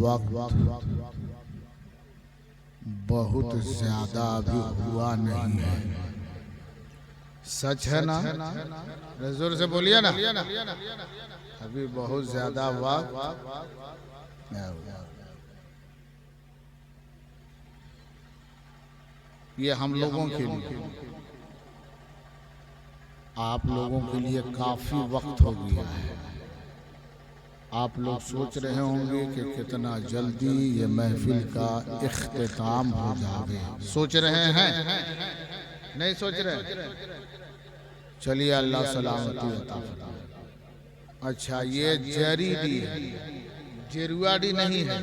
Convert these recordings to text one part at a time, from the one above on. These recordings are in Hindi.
वक्त बहुत ज्यादा अभी हुआ नहीं है। सच है ना? जोर से बोलिए ना। अभी बहुत ज्यादा वक्त ये हम लोगों के लिए, आप लोगों के लिए काफी वक्त हो गया है। आप लोग सोच रहे होंगे कि कितना जल्दी ये महफिल का इख्तिताम हो जाए। सोच रहे हैं? नहीं सोच रहे? चलिए अल्लाह सलामती अता फरमाए। अच्छा, ये जरीडी है, जेरुआडी नहीं है,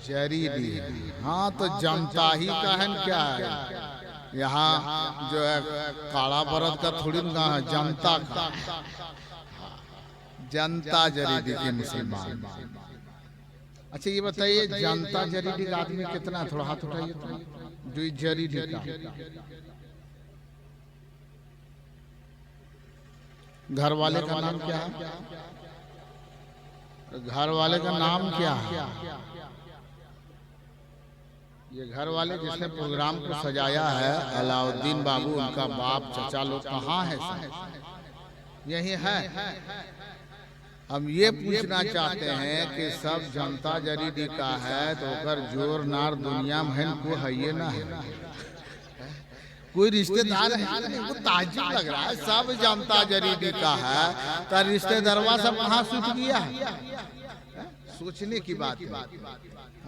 जरीडी है। हाँ तो जनता ही का है क्या है? यहाँ जो है काला बरद का थोड़ी ना है, जनता का, जनता जरीडी के मुसलमान। अच्छा ये बताइए, जनता जरीडी का आदमी कितना? थोड़ा हाथ उठाइए तो, जो जरीडी का। घर वाले का नाम क्या है? घर वाले का नाम क्या है? ये घर वाले जिसने प्रोग्राम को सजाया है, अलाउद्दीन बाबू, उनका बाप चचा लोग कहाँ है? यही है। हम ये पूछना चाहते हैं कि सब जनता जरीडी का है तो अगर जोर नार दुनिया में को है ये ना है, कोई रिश्तेदार है? वो ताज्जुब लग रहा है, सब जनता जरीडी का है तो रिश्तेदारवा सब कहाँ सूझ गया है? सोचने की बात है।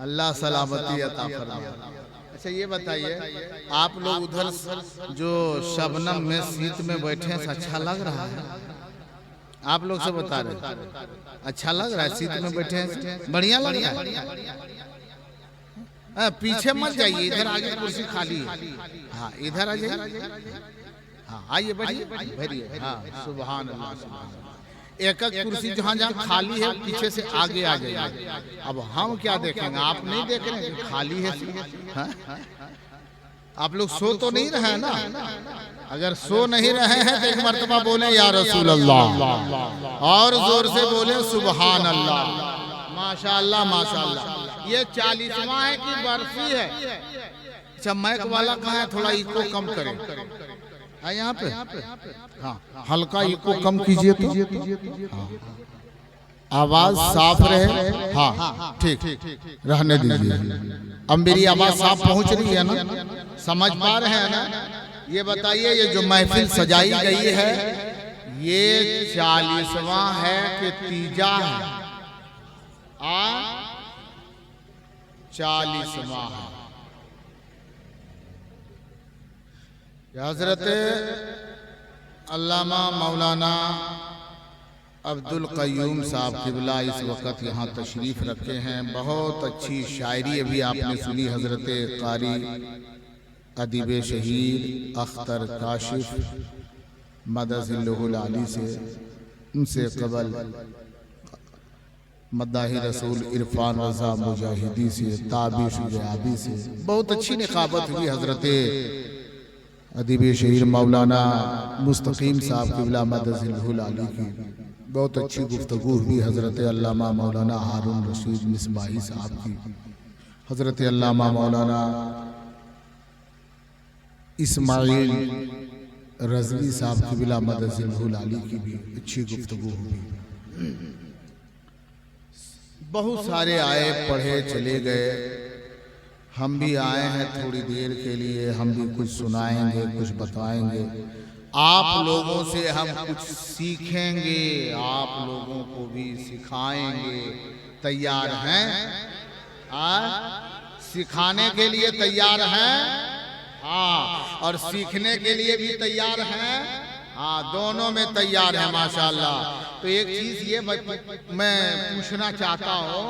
अल्लाह सलामती अता फरमाए। अच्छा ये बताइए, आप लोग उधर जो शबनम में शीत में बैठे हैं, अच्छा लग रहा है? आप लोग से बता रहे, अच्छा लग रहा है? शीत में बैठे हैं, बढ़िया लग रहा है। पीछे मत जाइए, इधर आगे कुर्सी खाली है। हाँ इधर आ जाइए। हाँ आइए, बैठिए। हाँ सुभान अल्लाह, सुभान अल्लाह। एक एक कुर्सी जहाँ जहाँ खाली है पीछे से आगे आ जाइए। अब हम क्या देखेंगे? आप नहीं देख रहे हैं खाली है। हाँ? आप लोग सो तो नहीं रहे हैं ना? अगर सो नहीं रहे हैं तो एक मर्तबा बोले या रसूल अल्लाह, और जोर से बोले सुभान अल्लाह, माशाअल्लाह माशाअल्लाह। ये 40वां है कि बर्फी है? अच्छा माइक वाला कहाँ है? थोड़ा इको कम करें। है यहाँ पे? हाँ हल्का इको कम कीजिए तो हाँ, आवाज साफ रहे। हाँ ठीक, रहने दीजिए। अब मेरी आवाज साफ पहुंच रही है ना? समझ पा रहे हैं ना? ये बताइए, ये जो महफिल सजाई गई है ये 40वां है कि तीजा है? 40वां है। हजरत अल्लामा मौलाना अब्दुल क़य्यूम साहब क़िबला इस वक्त यहाँ तशरीफ़ रखे हैं। बहुत अच्छी शायरी अभी आपने सुनी हजरत क़ारी अदीब शहीद अख्तर काशिफ मदज़िल्लुहुल आली से, उनसे कबल मद्दाही रसूल इरफान रज़ा मुजाहिदी से, ताबी शुजाबी से बहुत अच्छी निकाबत हुई। हजरत अदीब शहीद मौलाना मुस्तकीम साहब क़िबला मदज़िल्लुहुल आली की बहुत अच्छी गुफ्तगू हुई। हजरत अल्लामा मौलाना हारून रशीद मिसबाही साहब की, हजरत अल्लामा मौलाना इस्माइल रज़वी साहब क़िबला मदज़िल्लुहुल आली की भी अच्छी गुफ्तगू हुई। बहुत सारे आए पढ़े चले गए, हम भी आए हैं थोड़ी देर के लिए, हम भी कुछ सुनाएंगे, कुछ बताएंगे। आप लोगों से हम कुछ सीखेंगे, आप लोगों को भी सिखाएंगे। तैयार हैं? सिखाने के लिए तैयार हैं? हाँ, और सीखने के लिए भी तैयार हैं? हाँ, दोनों में तैयार है माशाअल्लाह। तो एक चीज ये मैं पूछना चाहता हूँ,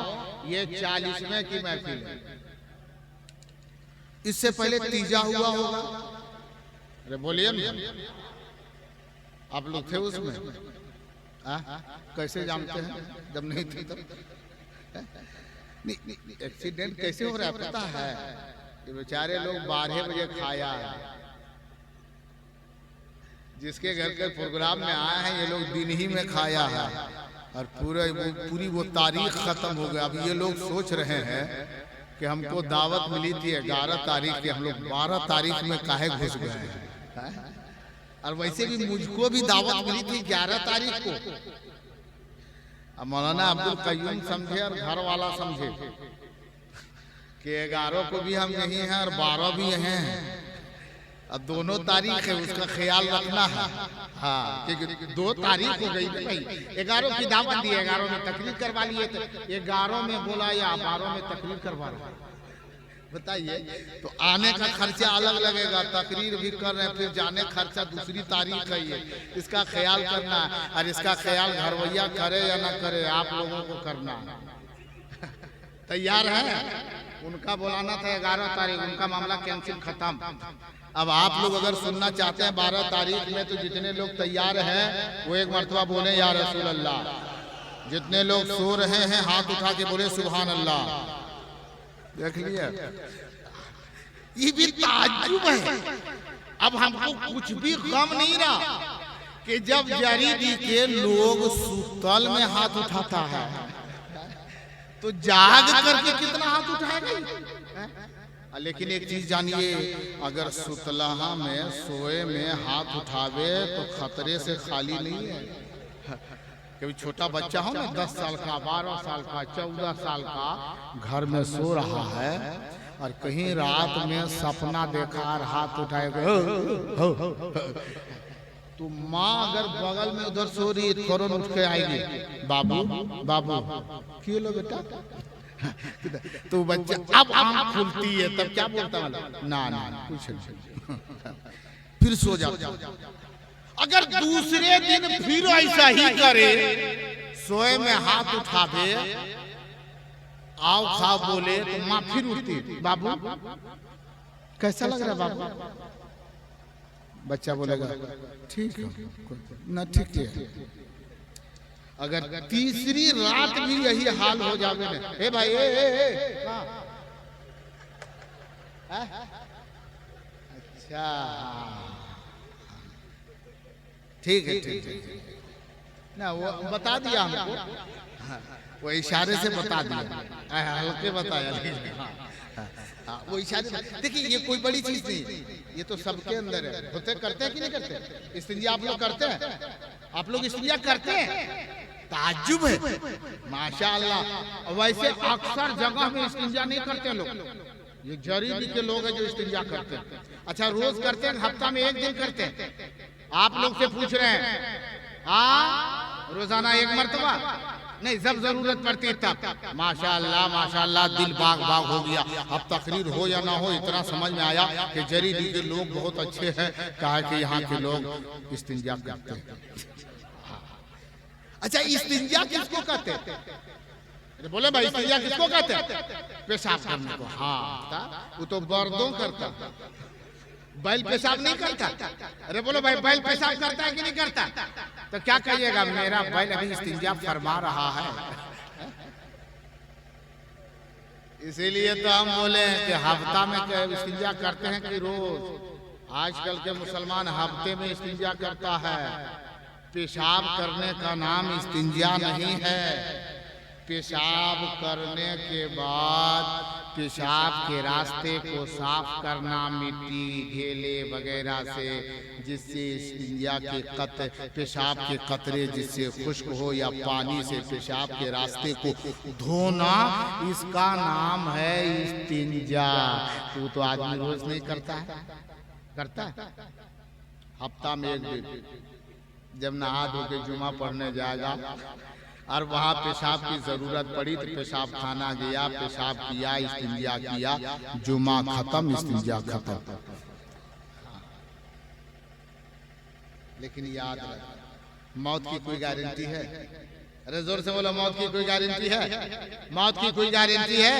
ये 40वें की महफिल है, इससे पहले तीजा हुआ होगा? अरे बोलिए ना, आप लोग थे उसमें? कैसे जानते हैं जब नहीं थे तब? एक्सीडेंट कैसे हो रहा है पता है? ये बेचारे लोग 12 बजे खाया है, जिसके घर के प्रोग्राम में आए हैं ये लोग दिन ही में खाया है। और पूरी वो तारीख खत्म हो गया। अब ये लोग सोच रहे हैं कि हमको दावत मिली थी 11 तारीख की, हम लोग 12 तारीख में काहे घुस गए हैं। और वैसे भी मुझको भी दावत मिली थी 11 तारीख को। अब मौलाना अब्दुल कय्यूम समझे और घर वाला समझे कि 11 को भी हम यही हैं और 12 भी यहीं हैं। अब दोनों तारीख है, उसका ख्याल रखना है। हाँ, क्योंकि 2 तारीख हो गई ना भाई। 11 की दावत दी, 11 में तकरीर करवा लिए, तो 11 में बोला या 12 में तकरीर करवा रहा, बताइए। तो आने का खर्चा अलग लगेगा, तकरीर भी कर रहे हैं, फिर जाने खर्चा दूसरी तारीख है। ये इसका ख्याल करना है, और इसका ख्याल घरवैया करे या ना करे, आप लोगों को करना है। तैयार है? उनका बुलाना था 11 तारीख, उनका मामला कैंसिल, खत्म। अब आप लोग अगर सुनना चाहते हैं 12 तारीख में, तो जितने लोग तैयार हैं वो एक मर्तबा बोले या रसूल अल्लाह। जितने लोग सो रहे हैं हाथ उठा के बोले सुभान अल्लाह। देख लिया, ये भी ताज्जुब है। अब हमको कुछ भी गम नहीं रहा कि जब जरीदी के लोग सुतल में हाथ उठाता है, तो जाग करके कितना हाथ उठाएगा। लेकिन एक चीज जानिए, अगर सुतलाहा में सोए में हाथ उठावे तो खतरे से खाली नहीं है। कभी छोटा बच्चा हो ना, 10 साल का, 12 साल का, 14 साल का, घर में सो रहा है और कहीं रात में सपना देखा और हाथ उठाएगा, तो माँ अगर बगल में उधर सो रही है, फौरन उठ के आएगी, बाबू बाबू क्यों लो बेटा। तो बच्चा अब आँख खुलती है, तब क्या बोलता है, ना ना कुछ नहीं, फिर सो जाता। अगर दूसरे दिन फिर ऐसा ही करे, सोए में हाथ उठावे, आओ खाओ बोले, तो माँ फिर उठती, बाबू कैसा लग रहा है बाबू। बच्चा बोलेगा ठीक है ना, ठीक है। अगर तीसरी रात भी यही हाल हो जावे ना, ए भाई अच्छा ठीक है, ठीक है ना, वो बता दिया हमको, वो इशारे से बता दिया, हल्के बताया। वो इशारे, देखिए ये कोई बड़ी चीज नहीं, ये तो सबके अंदर है। होते करते हैं कि नहीं करते? इस्तिंजा आप लोग करते हैं? आप लोग इस्तिंजा करते हैं? ताज्जुब है, माशाअल्लाह। वैसे अक्सर जगह में इस्तिंजा नहीं करते लोग, ये जरीदी के लोग हैं जो इस्तिंजा करते हैं। अच्छा, रोज करते हैं, हफ्ता में 1 दिन करते हैं? आप लोग से पूछ रहे हैं, रोजाना 1 मर्तबा नहीं, जब जरूरत पड़ती है तब। माशाअल्लाह माशाअल्लाह, दिल बाग बाग हो गया। अब तकरीर हो या ना हो, इतना समझ में आया कि जरीदी के लोग बहुत अच्छे हैं, कहा कि यहाँ के लोग इस्तिंजा करते हैं। अच्छा, इस्तिंजा किसको कहते हैं? बोले भाई इस्तिंजा किसको कहते हैं? पेशाब करने को। हाँ, वो तो बर्दों करता, बैल पेशाब नहीं करता। अरे बोलो भाई, बैल पेशाब करता है कि नहीं करता? तो क्या कहिएगा, मेरा बैल अभी इस्तिंजा फरमा रहा है। इसीलिए तो हम बोले कि हफ्ता में इस्तिंजा करते हैं कि रोज। आजकल के मुसलमान हफ्ते में इस्तिंजा करता है। पेशाब करने का नाम इस्तिंजा नहीं है। पेशाब करने के बाद पेशाब के रास्ते को साफ करना मिट्टी, घेले वगैरह से, जिससे इस्तिंजा के पेशाब के कतरे जिससे खुश्क हो, या पानी से पेशाब के रास्ते को धोना, इसका नाम है इस्तिंजा। तो आदमी रोज नहीं करता है, करता है हफ्ता में 1 दिन। जब नहा धो के जुमा पढ़ने जाएगा और वहाँ पेशाब की जरूरत पड़ी तो पेशाब खाना गया, पेशाब किया, इस्तिंजा किया, जुमा खत्म, इस्तिंजा खत्म। लेकिन याद रख, मौत की कोई गारंटी है? अरे जोर से बोलो, मौत की कोई गारंटी है? मौत की कोई गारंटी है?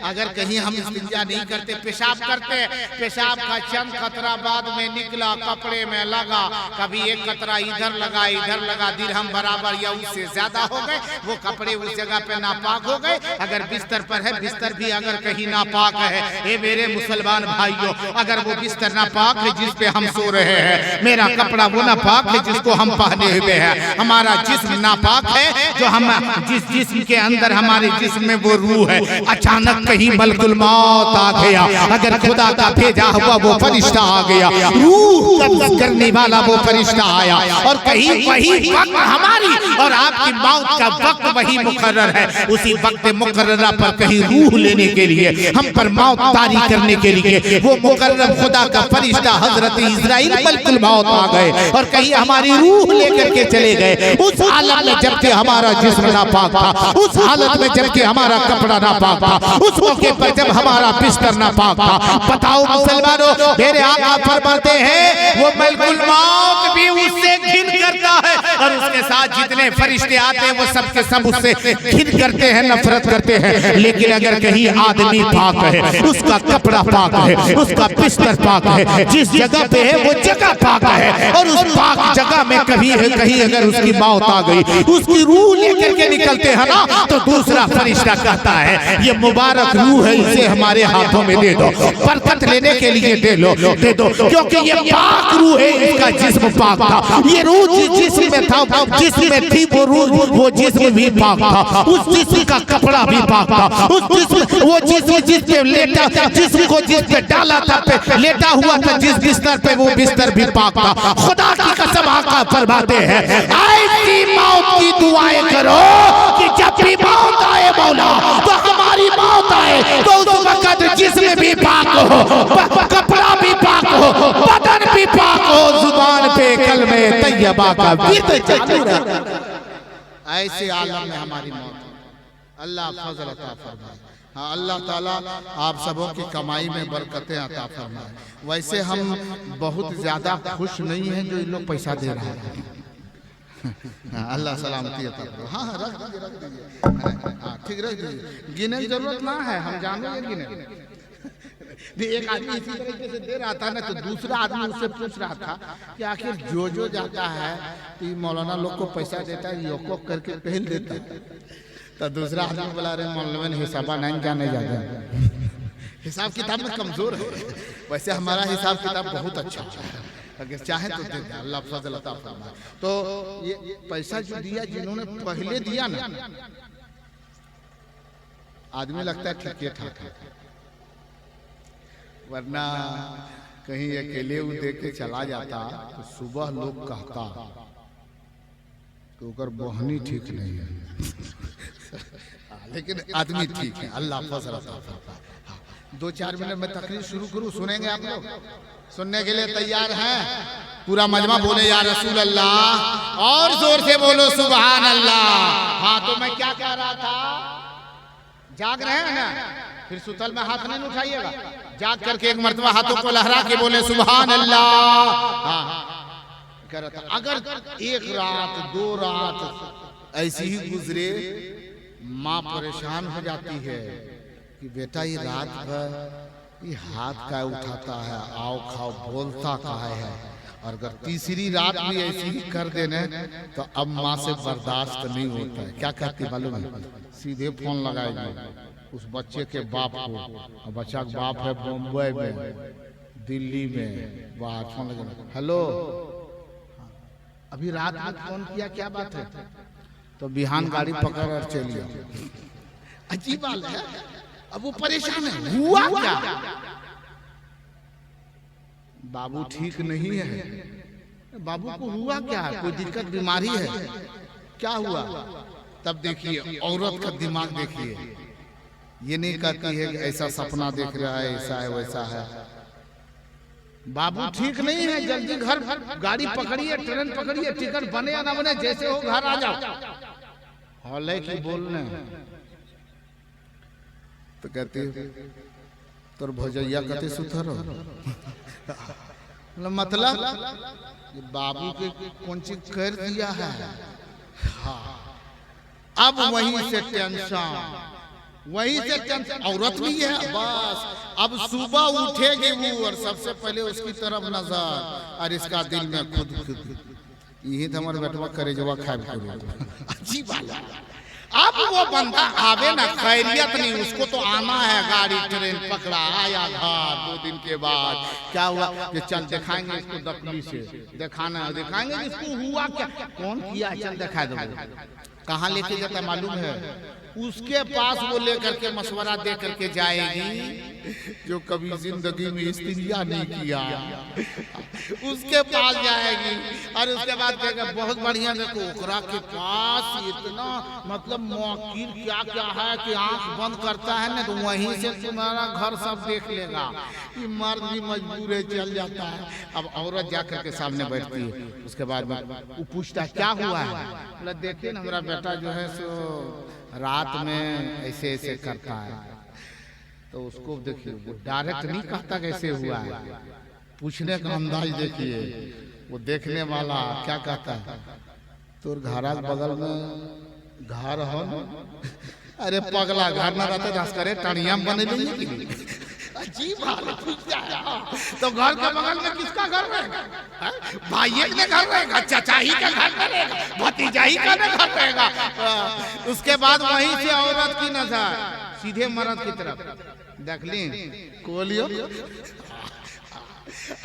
अगर कहीं हम इस्तिंजा नहीं करते, पेशाब करते, पेशाब का चंद कतरा बाद में निकला, कपड़े में लगा, कभी 1 कतरा इधर लगा, दिरहम बराबर या उससे ज्यादा हो गए, वो कपड़े उस जगह पे नापाक हो गए। अगर बिस्तर पर है, बिस्तर भी अगर कहीं नापाक है, ये मेरे मुसलमान भाइयों, अगर वो बिस्तर नापाक है जिस पे हम सो रहे हैं, मेरा कपड़ा वो नापाक है जिसको हम पहने हुए हैं, हमारा जिस्म नापाक है जो हम जिस जिस्म के अंदर हमारे जिस्म में वो रूह है, अचानक कहीं मलकुल मौत आ गया, अगर खुदा का भेजा हुआ वो फरिश्ता आ गया, रूह कब्ज करने वाला वो फरिश्ता आया, और कहीं वही वक्त हमारी और आपकी मौत का वक्त वही मुकर्रर है, उसी वक्त मुकर्ररा पर कहीं रूह लेने के लिए, हम पर मौत तारी करने के लिए वो मुकर्रर खुदा का फरिश्ता हजरत इस्राइल मलकुल मौत आ गए और कहीं हमारी रूह लेकर के चले गए। उस हालत में जबकि हमारा जिस्म नापाक था, उस हालत में जबकि हमारा कपड़ा नापाक था, उस मौके पर जब हमारा बिस्तर नापाक था, बताओ मुसलमानों, मेरे आका फरमाते हैं वो मलकुल मौत भी उससे घिन करता है, और उसके साथ जितने फरिश्ते आते हैं वो सब के सब उससे घिन करते हैं, नफरत करते हैं। लेकिन अगर कहीं आदमी पाक है, उसका कपड़ा पाक है, उसका बिस्तर पाक है, जिस जगह पे है वो जगह पाक है, और उस पाक जगह में कहीं अगर उसकी मौत आ गई, उसकी रूह लेकर के निकलते हैं ना, तो दूसरा फरिश्ता कहता है ये मुबारक रूह है, इसे हमारे हाथों में दे दो, बरकत लेने के लिए दे दो, क्योंकि ये पाक रूह है, इसका जिस्म पाक था, ये रूह जिस्म में था, जिसमें थी वो रूह, वो जिस्म भी पाक था, उस जिस्म का कपड़ा भी पाक था, उस जिस्म वो जिस्म जिस पे लेटा, जिस्म को जिस पे डाला था, पे लेटा हुआ था जिस बिस्तर पे, वो बिस्तर भी पाक था। खुदा की कसम आका फरमाते हैं ऐसी मौत की दुआएं करो कि जब भी मौत आए मौला, तो हमारी मौत आए तो उस वक्त जिस्म भी पाक हो, कपड़ा भी पाक हो, बदन भी पाक हो, जुबान पे कलमे तैयबा का विर्द चालू रहे। ऐसे आलम में हमारी मौत है। अल्लाह फजल अता फरमाए। हाँ, अल्लाह ताला आप सबों की कमाई में बरकतें अता फरमाए। वैसे हम बहुत ज्यादा खुश नहीं हैं जो इन लोग पैसा दे रहे हैं। हाँ, अल्लाह सलामती अता फरमाए। हाँ रख दीजिए, हाँ ठीक रख दीजिए, गिने की जरूरत ना है, हम जानेंगे गिने। एक आदमी इसी तरीके से दे रहा था ना, तो दूसरा आदमी उससे पूछ रहा था कि आखिर जो जाता है तो मौलाना लोग को पैसा देता है, योको करके पहन देता है। तो दूसरा आदमी बोला रहे मौलवी हिसाबा नहीं जाने जाते, हिसाब किताब में कमजोर है। वैसे हमारा हिसाब किताब बहुत अच्छा है, अगर चाहे तो दे दे, अल्लाह फजल अता फरमाए। तो ये पैसा जो दिया, जिन्होंने पहले दिया ना, आदमी लगता है ठीक ठाक है, वरना कहीं अकेले वो देख के चला जाता तो सुबह लोग कहता तो उकर बहनी ठीक नहीं है। लेकिन आदमी ठीक है, अल्लाह फजल अता फरमाए। 2-4 मिनट में तकरीर शुरू करूं, सुनेंगे आप लोग? सुनने के लिए तैयार हैं? पूरा मजमा बोले या रसूल अल्लाह, और जोर से बोलो सुभान अल्लाह। हाँ, तो मैं क्या कह रहा था, जाग रहे हैं ना, फिर सुतल में हाथ नहीं उठाइएगा, जाग करके एक मर्तबा हाथों को लहरा के बोले सुभान अल्लाह। हाँ, कह रहा था अगर एक रात 2 रात ऐसी ही गुजरे, माँ परेशान हो जाती है कि बेटा ये रात भर ये हाथ का उठाता है, आओ खाओ बोलता कहा है, और अगर तीसरी रात भी ऐसी ही कर देने तो अब माँ से बर्दाश्त नहीं होता है। क्या कहती मालूम है? सीधे फोन लगाएगी उस बच्चे के बाप को, और बच्चा का बाप है बम्बई में, दिल्ली में, बाहर फोन लगा, हेलो अभी रात में फोन किया, क्या बात है? तो बिहान गाड़ी पकड़ और चलिए। अजीब बात है, अब वो परेशान है, हुआ क्या? बाबू ठीक नहीं है। बाबू को हुआ क्या? कोई दिक्कत बीमारी है? क्या हुआ? तब देखिए औरत का दिमाग देखिए, ये नहीं कहती है कि ऐसा सपना देख रहा है, ऐसा है वैसा है। बाबू ठीक नहीं है, जल्दी घर गाड़ी पकड़िए, ट्रेन पकड़िए, टिकट बने या ना बने, जैसे हो घर आ जाओ। हौले की बोलने तो कहती तोर भौजैया कहते सुथर हो। मतलब बाबू के कौन चीज कर दिया है। हाँ, अब वहीं से टेंशन, वहीं से टेंशन, औरत भी है बस। अब सुबह उठेगी वो और सबसे पहले उसकी तरफ नजर, और इसका दिल में खुद यही तो हमारे बेटवा करे जवा खाए करो। अजीब बात। अब वो बंदा आवे ना, खैरियत नहीं, उसको तो आना है, गाड़ी ट्रेन पकड़ा, आया घर 2 दिन के बाद क्या हुआ कि चल दिखाएंगे इसको दकली से, दिखाएंगे इसको हुआ क्या, कौन किया, चल दिखा दो। कहाँ लेके जाता मालूम है? उसके पास वो लेकर के मशवरा दे करके जाएगी जो कभी जिंदगी में इस्तेमाल नहीं किया, उसके पास जाएगी। और उसके बाद कहेगा बहुत बढ़िया, देखो ओकरा के पास इतना मतलब मौकील क्या क्या है कि आंख बंद करता है ना तो वहीं से तुम्हारा घर सब देख लेगा। ये मर्द भी मजबूर है, चल जाता है। अब औरत जा करके सामने बैठती है, उसके बाद वो पूछता क्या हुआ है? बोला देखिए ना मेरा बेटा जो है सो रात में ऐसे ऐसे करता है। तो उसको देखिए वो डायरेक्ट नहीं कहता कैसे हुआ है, पूछने का अंदाज देखिए। वो देखने वाला क्या कहता है, तोर घरा के बगल में घर हो न? अरे पगला, घर ना रहता दस करे टणिया बने नहीं। अजीब हाल पूछता है। तो घर के बगल में किसका घर रहेगा? भाई के घर रहेगा, चाचा ही का घर रहेगा, भतीजा ही का घर रहेगा। उसके बाद वहीं से औरत की नजर सीधे मर्द की तरफ देख ली कोलियो।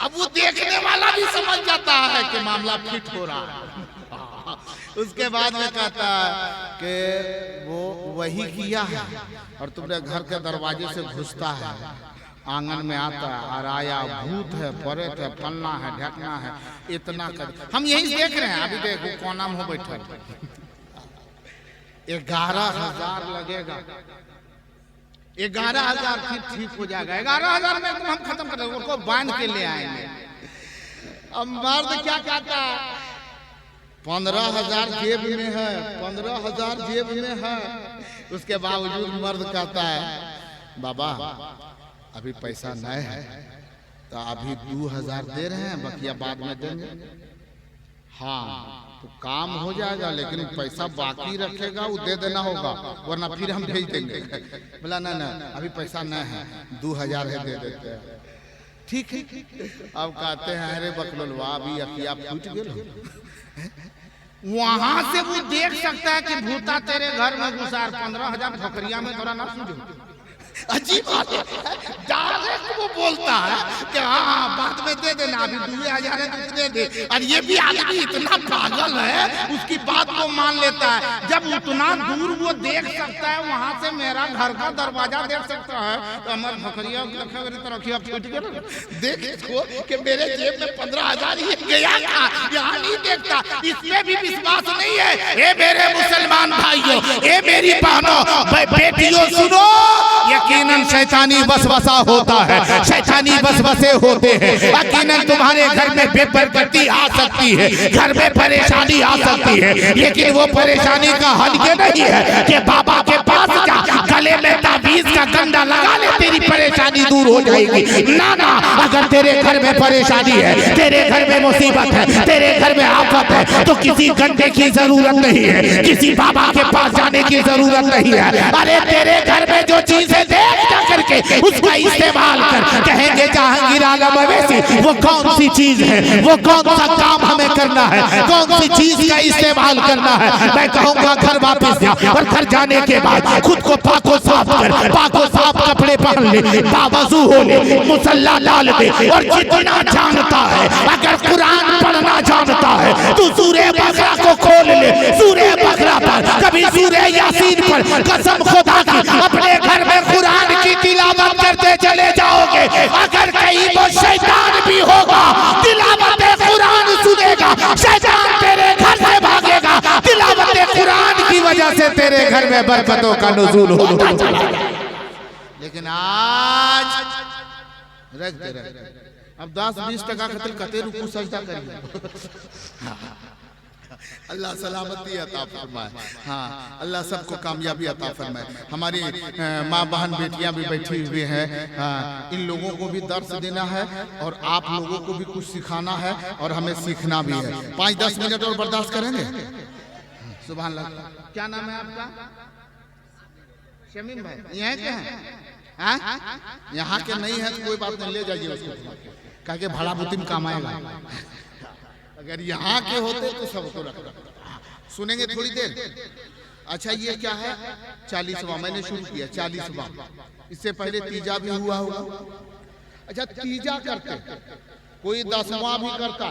अब वो देखने वाला भी समझ जाता है कि मामला फिट हो रहा है। उसके बाद में कहता है कि वो वही किया है और तुमने घर के दरवाजे से घुसता है, आंगन में आता है और आया भूत है, परेत है, फलना है, ढकना है, इतना कर। हम यही देख रहे हैं। अभी देखो कौन नाम हो बैठा 11,000 लगेगा, 11,000 फिर ठीक हो जाएगा। 11,000 में एकदम हम खत्म कर देंगे, उनको बांध के ले आएंगे। अब मर्द क्या कहता है? 15,000 जेब में है, 15,000 जेब में है। उसके बावजूद मर्द कहता है बाबा अभी पैसा नहीं है तो अभी 2,000 दे रहे हैं, बकिया बाद में देंगे। हाँ तो काम हो जाएगा, लेकिन पैसा बाकी रखेगा वो दे देना होगा, वरना फिर हम भेज देंगे। बोला ना ना अभी पैसा नहीं है, 2,000 है, दे देते हैं। ठीक है। अब कहते हैं अरे बकलोलवा अभी अकिया फूट गए। वहां से वो देख सकता है कि भूता तेरे घर में घुसार 15,000 ठोकरिया में थोड़ा ना सूझो। अजीब बात है, डायरेक्ट वो बोलता है कि हाँ बाद में दे देना, अभी 2,000 है तो दे दे। और ये भी आदमी इतना पागल है, उसकी बात को मान लेता है। जब उतना दूर वो देख सकता है, वहां से मेरा घर का दरवाजा देख सकता है, तो हमारे भखरिया तरखिया फूट गया। देखो कि मेरे जेब में 15,000 ही गया था, यहाँ नहीं देखता। इसमें भी विश्वास नहीं है। ए मेरे मुसलमान भाइयों, ए मेरी बहनों, बेटियों सुनो, यकीनन शैतानी वसवसा होता है, शैतानी वसवसे होते हैं। यकीनन तुम्हारे घर में बेबरकती आ सकती है, घर में परेशानी आ सकती है, लेकिन वो परेशानी का हल ये नहीं है कि बाबा के पास जा, गले में ताबीज का गंडा लगा ले, तेरी परेशानी दूर हो जाएगी। ना ना, अगर तेरे घर में परेशानी है, तेरे घर में मुसीबत है, तेरे घर में आफत है, तो किसी गंडे की जरूरत नहीं है, किसी बाबा के पास जाने की जरूरत नहीं है। अरे तेरे घर में जो चीज देख जा करके उसका इस्तेमाल कर। कहेंगे जहांगीर आलम अवैसी वो कौन सी चीज है, वो कौन सा काम हमें करना है, कौन सी चीज का इस्तेमाल करना है। मैं कहूँगा घर वापस जा और घर जाने के बाद खुद को पाको साफ कर, पाको साफ कपड़े पहन ले, बावजू हो ले, मुसल्ला डाल दे। और जितना जानता है, अगर कुरान पढ़ना जानता है तो सूरह बकरा को खोल ले, सूरह बकरा पर, कभी सूरह यासीन पर, कसम खुदा की अपने घर में कुरान की तिलावत करते चले जाओगे। अगर कहीं वो शैतान भी होगा, तिलावत कुरान सुनेगा, शैतान तेरे घर से भागेगा। तिलावत कुरान की वजह से तेरे घर में बरकतों का नुज़ूल होता चला जाए। लेकिन आज रख दे, अब 10-20% खातिर कते रुकू सजदा करिए। अल्लाह सलामती अता फरमाए। हाँ अल्लाह सबको कामयाबी अता फरमाए। हमारी माँ बहन बेटियां भी बैठी हुई हैं। हाँ, इन लोगों को भी दर्स देना है और आप लोगों को भी कुछ सिखाना है और हमें सीखना भी है। 5-10 मिनट और बर्दाश्त करेंगे। सुभान अल्लाह। क्या नाम है आपका? शमीम भाई। यहाँ के हैं? यहाँ के नहीं है तो कोई बात नहीं, ले जाइए उसको, कह के भाड़ा बुतिम काम आएगा। अगर यहाँ के होते तो सबको रखना। सुनेंगे थोड़ी देर। अच्छा ये क्या है? 40वां मैंने शुरू किया, 40वां। इससे पहले तीजा भी हुआ होगा। अच्छा तीजा करते, कोई 10वां भी करता,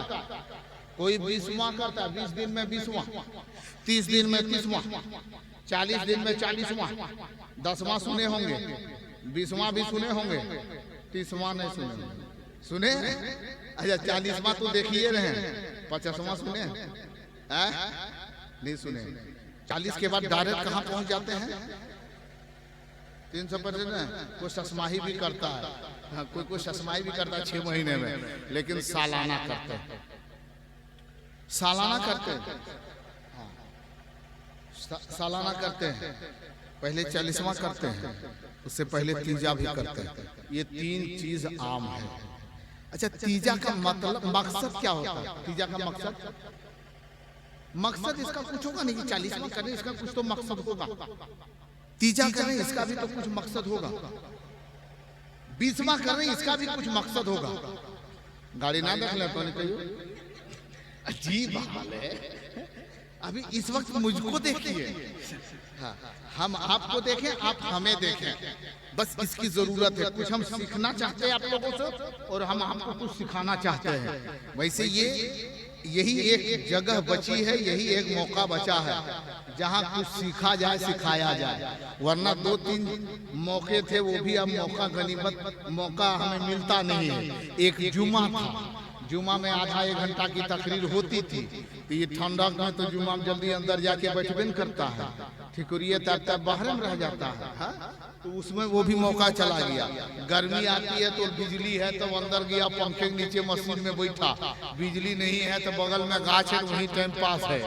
कोई 20वां करता है, 20 दिन में 20वां, 30 दिन में 30वां, 40 दिन में 40वां, 10वां सुने होंगे, 20वां भी सुने होंगे, 30वां नहीं सुने होंगे। सुने? अच्छा 40वां तो देखिए रहे, 50वां सुने हैं? नहीं सुने। 40 के बाद डायरेक्ट कहाँ पहुंच जाते हैं? 300% है। कोई ससमाही भी करता है, हाँ, कोई ससमाही भी करता है 6 महीने में, लेकिन सालाना करते हैं, सालाना करते हैं, हाँ, सालाना करते हैं। पहले 40वां करते हैं, उससे पहले तीजा भी करते हैं। ये 3 चीज आम है। अच्छा, तीजा का मतलब मकसद क्या होता है? तीजा का मकसद इसका कुछ होगा नहीं कि 40वां करें, इसका कुछ तो मकसद होगा। तीजा करें, इसका भी तो कुछ मकसद होगा। 20वां करें, इसका भी कुछ मकसद होगा। गाड़ी ना देख ले तो नहीं कहियो, अजीब हाल है। अभी इस वक्त मुझको देखिए, हाँ, हम आपको देखें, आप हमें देखें, बस इसकी जरूरत है। कुछ हम सीखना चाहते हैं आप लोगों से, और हम आपको कुछ सिखाना चाहते हैं। वैसे यही एक जगह बची है, यही एक मौका बचा है जहाँ कुछ सीखा जाए, सिखाया जाए। वरना 2-3 मौके थे, वो भी अब मौका गनीमत मौका हमें मिलता नहीं है। एक जुमा था, जुमा में आधा 1 घंटा की तकरीर होती थी, तो ये ठंडक में तो जुमा में जल्दी अंदर जाके बैठबे न करता है, ठिकुरिये तब बाहर में रह जाता है, हा? तो उसमें वो भी मौका चला गया। गर्मी आती है तो बिजली है तो अंदर गया, पंखे के नीचे मशीन में बैठा, बिजली नहीं है तो बगल में गाछ है, वही टाइम पास है,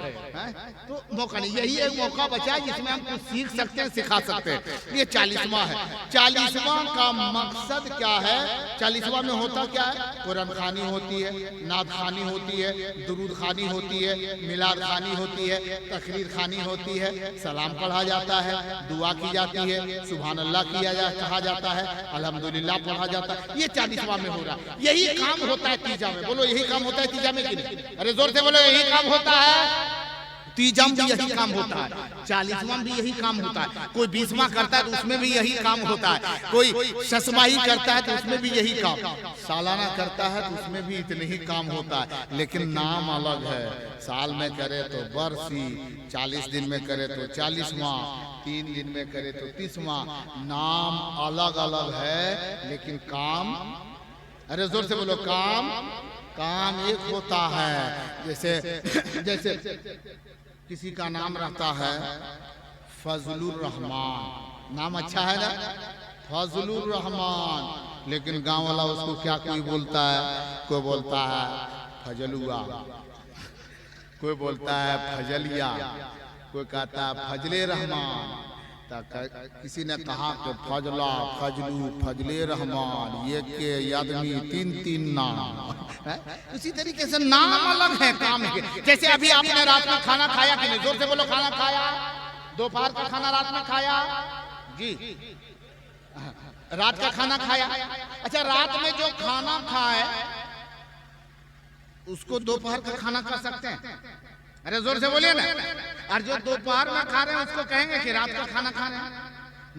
तो मौका नहीं। यही एक मौका बचा है जिसमें हम कुछ सीख सकते हैं, सिखा सकते हैं। ये 40वां है। 40वां का मकसद क्या है? 40वां में होता क्या है? कुरान खानी होती है, नात खानी होती है, दुरूद खानी होती है, मिलाद खानी होती है, तकरीर खानी होती है, सलाम पढ़ा जाता है, दुआ की जाती है, सुभान अल्लाह कहा जाता है, अल्हम्दुलिल्लाह पढ़ा जाता है। ये 40वां में हो रहा है। यही काम होता है तीजा में। बोलो यही काम होता है तीजा में कि नहीं? अरे जोर से बोलो, यही काम होता है। तीजा में भी यही काम होता है, 40वां भी यही काम होता है। कोई 20वां करता है तो उसमें भी यही काम होता है, कोई ससमाही करता है तो उसमें भी यही काम, सालाना करता है तो उसमें भी इतने ही काम होता है, लेकिन नाम अलग है। साल में करे तो बरसी, 40 दिन में करे तो 40वां, 3 दिन में करे तो 30वां। नाम अलग अलग है, लेकिन काम, अरे जोर से बोलो, काम एक होता है। जैसे किसी का नाम रहता है फजलुर रहमान, नाम अच्छा है ना, फजलुर रहमान, लेकिन गांव वाला उसको क्या कोई बोलता है? कोई बोलता है फजलुआ, कोई बोलता है फजलिया, कोई कहता है फजले रहमान। किसी ने कहा कि फजला, फजलू, फजले रहमान, ये के आदमी 3-3 नाम। इसी तरीके से नाम अलग है, काम के। जैसे अभी आपने रात में खाना खाया कि नहीं? जोर से बोलो, खाना खाया? दोपहर का खाना रात में खाया जी? रात का खाना खाया। अच्छा, रात में जो खाना खाए उसको दोपहर का खाना खा सकते हैं? अरे जोर से बोलिए ना। और जो दोपहर में खा रहे हैं उसको कहेंगे कि रात का खाना खा रहे हैं?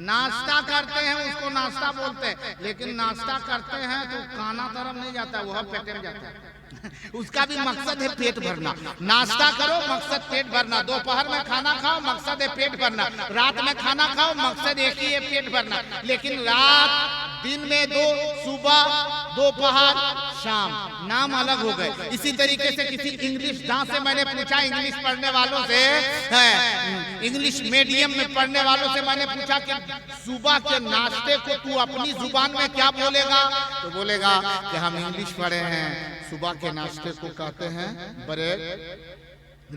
नाश्ता करते हैं उसको नाश्ता बोलते हैं, लेकिन नाश्ता करते हैं तो खाना तरफ नहीं जाता, वह पेट में जाता है। उसका भी मकसद है पेट भरना। नाश्ता करो, मकसद पेट भरना। दोपहर में खाना खाओ, मकसद है पेट भरना। रात में खाना खाओ, मकसद एक ही है, पेट भरना। लेकिन रात, दिन में 2, सुबह, दोपहर, शाम, नाम अलग हो गए। इसी तरीके से किसी इंग्लिश, जहाँ से मैंने पूछा इंग्लिश पढ़ने वालों से, इंग्लिश मीडियम में पढ़ने वालों से मैंने पूछा कि सुबह के नाश्ते को तू अपनी जुबान में क्या बोलेगा? तो बोलेगा कि हम इंग्लिश पढ़े हैं, सुबह के नाश्ते को कहते हैं ब्रेक।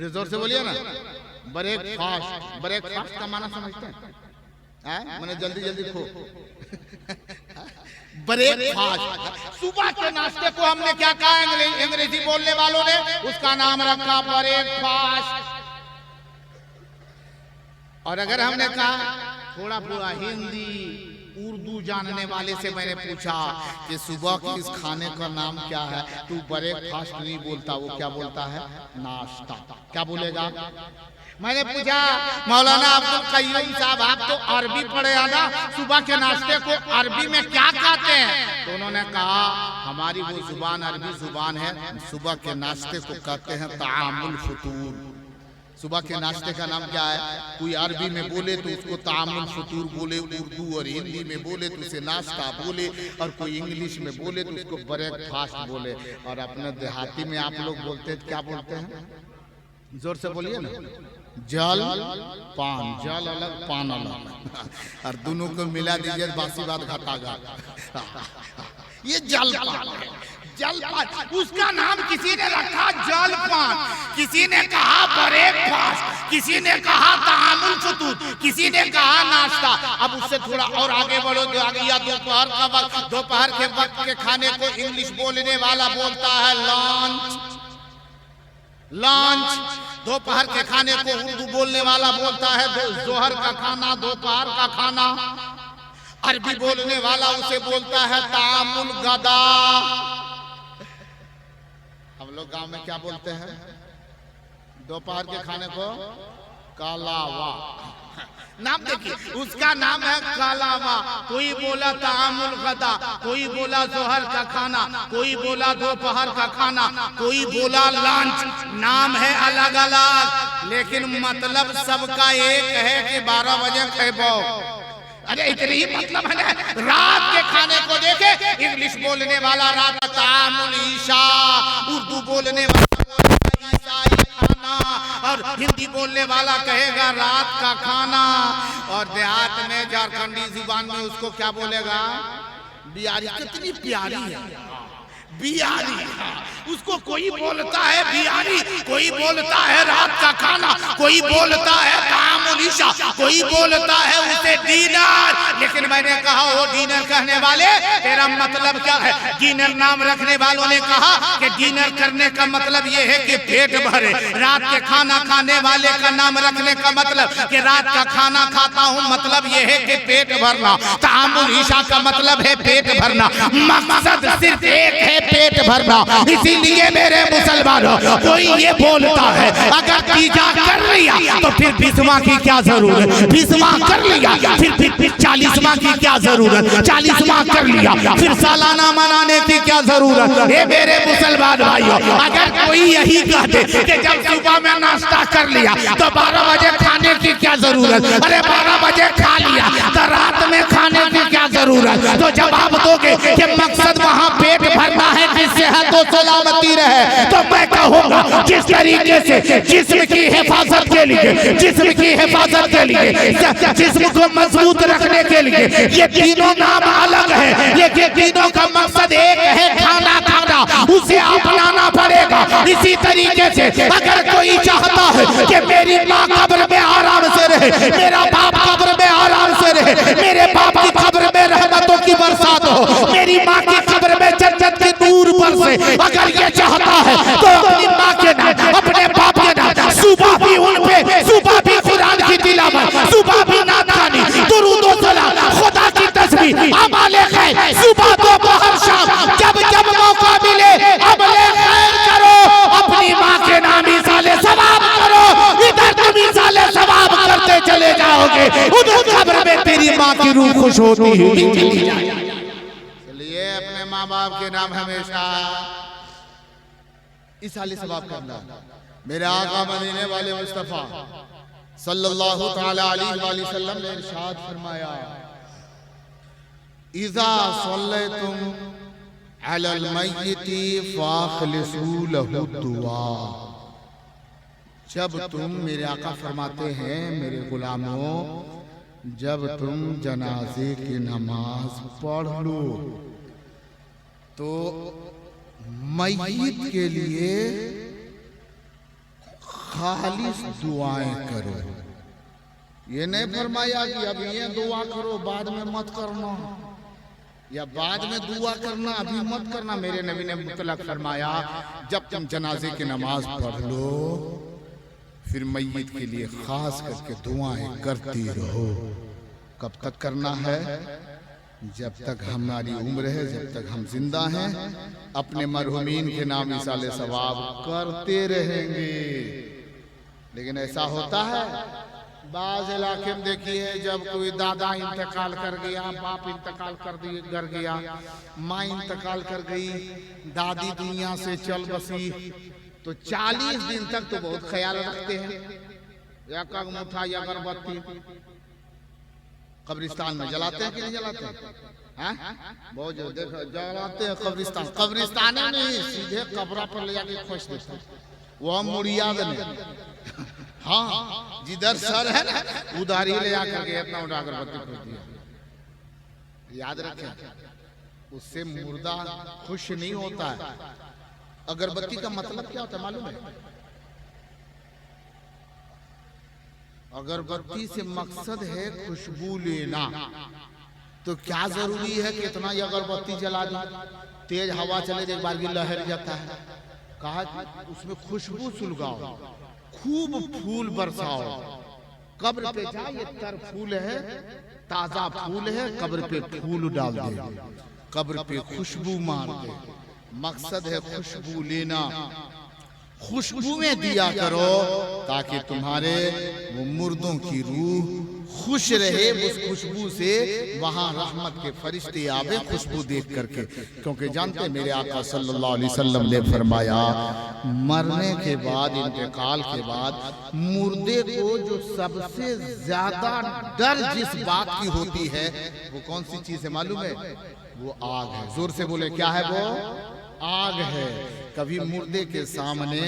जोर से बोलिए ना, ब्रेकफास्ट। ब्रेकफास्ट का माना समझते हैं? मैंने जल्दी खो। ब्रेकफास्ट, सुबह के नाश्ते को हमने क्या कहा? अंग्रेजी बोलने वालों ने उसका नाम रखा ब्रेकफास्ट। और अगर हमने कहा थोड़ा पूरा हिंदी उर्दू जानने वाले से मैंने पूछा कि सुबह के इस खाने का नाम क्या है, तू ब्रेकफास्ट नहीं बोलता, वो क्या बोलता है? नाश्ता। क्या बोलेगा? मैंने पूछा मौलाना अब्दुल कय्यूम साहब आप तो अरबी पढ़े हैं ना, सुबह के नाश्ते को अरबी में क्या कहते हैं? तो उन्होंने कहा हमारी वो जुबान अरबी जुबान है, सुबह के नाश्ते को कहते हैं तामुल फुतूर। सुबह के नाश्ते का नाम क्या है? कोई अरबी में बोले तो उसको तामुल फुतूर बोले, उर्दू और हिंदी में बोले तो उसे नाश्ता बोले, और कोई इंग्लिश में बोले तो उसको ब्रेकफास्ट बोले। और अपने देहाती में आप लोग बोलते हैं क्या बोलते हैं? जोर से बोलिए ना। जल पान, जल अलग पान अलग, और दोनों को मिला दीजिए बासी बात घटागा। ये जल पान है, जल पान। उसका नाम किसी ने रखा जल पान, किसी ने कहा ब्रेकफास्ट, किसी ने कहा तामुल फुतूर, किसी ने कहा नाश्ता। अब उससे थोड़ा और आगे बढ़ो तो आगे या दोपहर का वक्त, दोपहर के वक्त के खाने को इंग्लिश बोलने वाला बोलता है लंच, लंच। दोपहर के खाने को उर्दू बोलने वाला बोलता है जोहर का खाना, दोपहर का खाना। अरबी बोलने वाला उसे बोलता है तामुल गदा। हम लोग गांव में क्या बोलते हैं? दोपहर के खाने को कालावा। नाम देखिए, उसका नाम है कालावा। कोई बोला तामुल गदा, कोई बोला जोहर का खाना, कोई बोला दोपहर का खाना, कोई बोला लंच। नाम है अलग अलग, लेकिन मतलब सबका एक है कि 12 बजे खेबो। अरे इतनी ही मतलब है ना। रात के खाने को देखे, इंग्लिश बोलने वाला रात का तामुल ईशा, उर्दू बोलने वाला ईसाई खाना, और हिंदी बोलने वाला कहेगा रात का खाना। और देहात में झारखंडी जुबान में उसको क्या बोलेगा? बिहारी। कितनी प्यारी है बिहारी। उसको कोई बोलता है बिहारी, कोई बोलता है रात का खाना, कोई बोलता है तामुल ईशा, कोई बोलता है उसे डिनर। लेकिन मैंने कहा वो डिनर कहने वाले तेरा मतलब क्या है? डिनर नाम रखने वालों ने कहा कि डिनर करने का मतलब ये है कि पेट भरे। रात के खाना खाने वाले का नाम रखने का मतलब कि रात का खाना खाता हूँ, मतलब ये है कि पेट भरना। तामुल ईशा का मतलब है पेट भरना। मकसद सिर्फ एक है, पेट भरना। इसीलिए मेरे मुसलमानों, कोई ये बोलता है अगर तीजा कर लिया तो फिर 20वां की क्या जरूरत? 20वां कर लिया फिर 40वां की क्या जरूरत? 40वां कर लिया फिर सालाना मनाने की क्या जरूरत? ये मेरे मुसलमान भाइयों, अगर कोई यही कहते कि जब सुबह में नाश्ता कर लिया तो 12 बजे खाने की क्या जरूरत? अरे 12 बजे खा लिया तो रात में खाने की क्या जरूरत? तो जवाब दोगे कि मकसद वहाँ पेट भरना है, जिससे है तो सलामती रहे। तो मैं कहूँगा जिस तरीके से जिस्म की हिफाजत के लिए, जिस्म की हिफाजत के लिए, जिस्म को मजबूत रखने के लिए ये तीनों नाम अलग है, लेकिन तीनों का मकसद एक है, खाना खाना। उसे अपनाना पड़ेगा। इसी तरीके से अगर कोई चाहता है कि मेरी माँ कब्र में आराम से रहे, मेरा बाप कब्र में आराम से रहे, मेरे बाप की कब्र में रहमतों की बरसात हो, मेरी माँ की कब्र में जन्नत की नूर बरसे, अगर ये चाहता है तो अपनी माँ के नाम, अपने बाप के नाम, सुबह भी उन पे, सुबह भी कुरान की तिलावत, सुबह भी नात खानी, दुरूद व सलाम, खुदा की तस्बीह, अमले खैर, सुबह दोपहर शाम, जब जब मौका मिले अमले खैर करो। अपनी माँ के नाम इसाले सवाब करो। इधर तुम इसाले सवाब करते चले जाओगे, उधर कब्र में तेरी माँ की रूह खुश होती हुई चली जाएगी। चलिए अपने माँ बाप के नाम हमेशा इसाले सवाब करना। मेरे आका मदीने वाले मुस्तफा सल्लल्लाहु तआला अलैहि वसल्लम ने इरशाद फरमाया, इज़ा सल्लैतुम अलल मय्यिति फ़ाख़लिसू लहु दुआ। जब तुम, मेरे आका फरमाते हैं मेरे गुलामों, जब तुम जनाजे की नमाज पढ़ लो तो मय्यत के लिए खालिस दुआएं करो। ये नहीं फरमाया कि अब ये दुआ करो बाद में मत करना, या बाद में दुआ करना अभी मत करना। मेरे नबी ने मुतलक फरमाया जब तुम जनाजे की नमाज पढ़ लो फिर मय्यत के लिए खास करके दुआएं करती रहो। कब तक करना है? जब तक हमारी उम्र है, जब तक हम जिंदा हैं, अपने मरहुमीन के नाम इसाले सवाब करते रहेंगे। लेकिन ऐसा होता है बाज इलाके में देखिए, जब कोई दादा इंतकाल कर गया, बाप इंतकाल कर गया, माँ इंतकाल कर गई, दादी दुनिया से चल बसी, तो 40 दिन तक तो बहुत ख्याल रखते हैं। एक मुठा या अगरबत्ती कब्रिस्तान में जलाते हैं कि नहीं जलाते हैं? बहुत देखो जलाते हैं कब्रिस्तान, कब्रिस्तान में नहीं, सीधे कब्र पर ले जाके खोज देते हैं। वह मुड़ियाद नहीं, हाँ जिधर सर है ना उधर ही ले जाकर के इतना उठा अगरबत्ती खोज दिया। याद रखें, उससे मुर्दा खुश नहीं होता है। अगरबत्ती का मतलब क्या होता है मालूम है? अगरबत्ती से मकसद है खुशबू लेना। तो क्या जरूरी है कि इतना अगरबत्ती जला दी, तेज हवा चले एक बार भी लहर जाता है। कहा उसमें खुशबू सुलगाओ, खूब फूल बरसाओ, कब्र पे जाए तर फूल है, ताजा फूल है, कब्र पे फूल डाल दे, कब्र पे खुशबू मार दे। मकसद है खुशबू लेना, खुशबुएं दिया करो ताकि तुम्हारे वो मुर्दों की रूह खुश रहे। उस खुशबू से वहां रहमत के फरिश्ते आवे खुशबू देख करके। क्योंकि जानते मेरे आका सल्लल्लाहु अलैहि वसल्लम ने फरमाया, मरने के बाद, इंतकाल के बाद मुर्दे को जो सबसे ज्यादा डर जिस बात की होती है वो कौन सी चीज है मालूम है? वो आग है। जोर से बोले, क्या है वो? आग है। कभी मुर्दे के सामने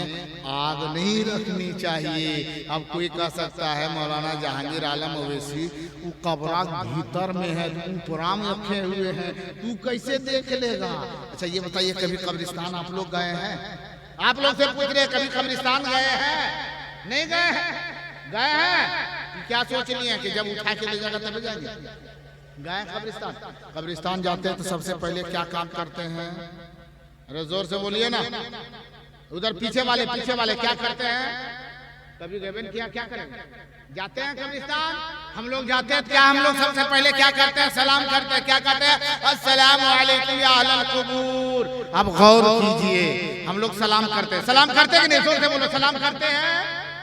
आग नहीं रखनी चाहिए। अब कोई कह सकता है मौलाना जहांगीर आलम ओवैसी वो कब्र भीतर में है, ऊपरा में रखे हुए हैं, तू कैसे देख लेगा? अच्छा ये बताइए, कभी कब्रिस्तान आप लोग गए हैं? आप लोग से पूछ रहे कभी कब्रिस्तान गए हैं? नहीं गए हैं? गए हैं? क्या सोच लिए कि जब उठा के ले जाएगा तब जाएंगे? गए कब्रिस्तान? कब्रिस्तान जाते हैं तो सबसे पहले क्या काम करते हैं? अरे जोर से बोलिए ना। उधर पीछे वाले क्या करते हैं? कभी गए किया? क्या करेंगे? जाते हैं कब्रिस्तान, हम लोग जाते हैं, क्या हम लोग सबसे पहले क्या करते हैं? सलाम करते हैं। क्या कहते हैं? अस्सलामु अलैकुम या अहलल कुबूर। अब गौर कीजिए, हम लोग सलाम करते हैं। सलाम करते हैं कि नहीं? जोर से बोलो, सलाम करते हैं।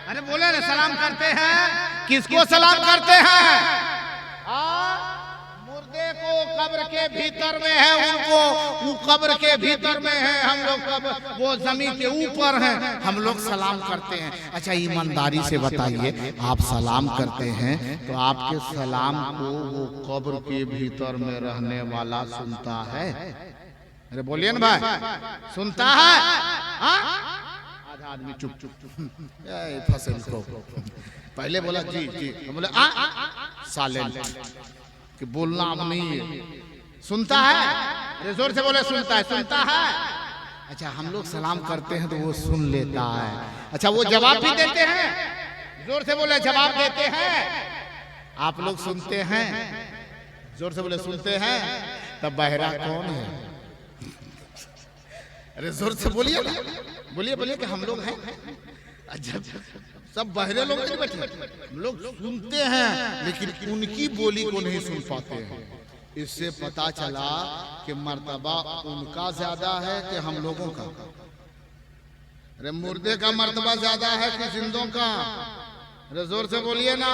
अरे बोले ना, सलाम करते हैं। किसको सलाम करते हैं? मुर्दे को कब्र के भीतर में है, उनको वो कब्र के भीतर में है, हम लोग कब्र वो जमीन के ऊपर हैं, हम लोग सलाम करते हैं। अच्छा ईमानदारी से बताइए, आप सलाम करते हैं तो आपके सलाम को वो कब्र के भीतर में रहने वाला सुनता है? अरे बोलिए ना भाई, सुनता है? आधा आदमी चुप चुप फसल को पहले बोला जी जी, बोले साइलेंट कि बोलना अब नहीं है। सुनता है? अरे जोर से बोले, सुनता है? सुनता है। अच्छा हम लोग सलाम करते हैं तो वो सुन लेता है। अच्छा वो जवाब भी देते हैं? जोर से बोले, जवाब देते हैं? आप लोग सुनते हैं? जोर से बोले, सुनते हैं। तब बहरा कौन है? अरे जोर से बोलिए, बोलिए बोलिए कि हम लोग हैं। अच्छा सब बहरे लोग नहीं बैठे, लोग सुनते हैं लेकिन उनकी बोली को नहीं सुन पाते हैं। इससे पता चला कि मर्तबा उनका ज्यादा है कि हम लोगों का। अरे मुर्दे का मर्तबा ज्यादा है कि जिंदों का? अरे जोर से बोलिए ना।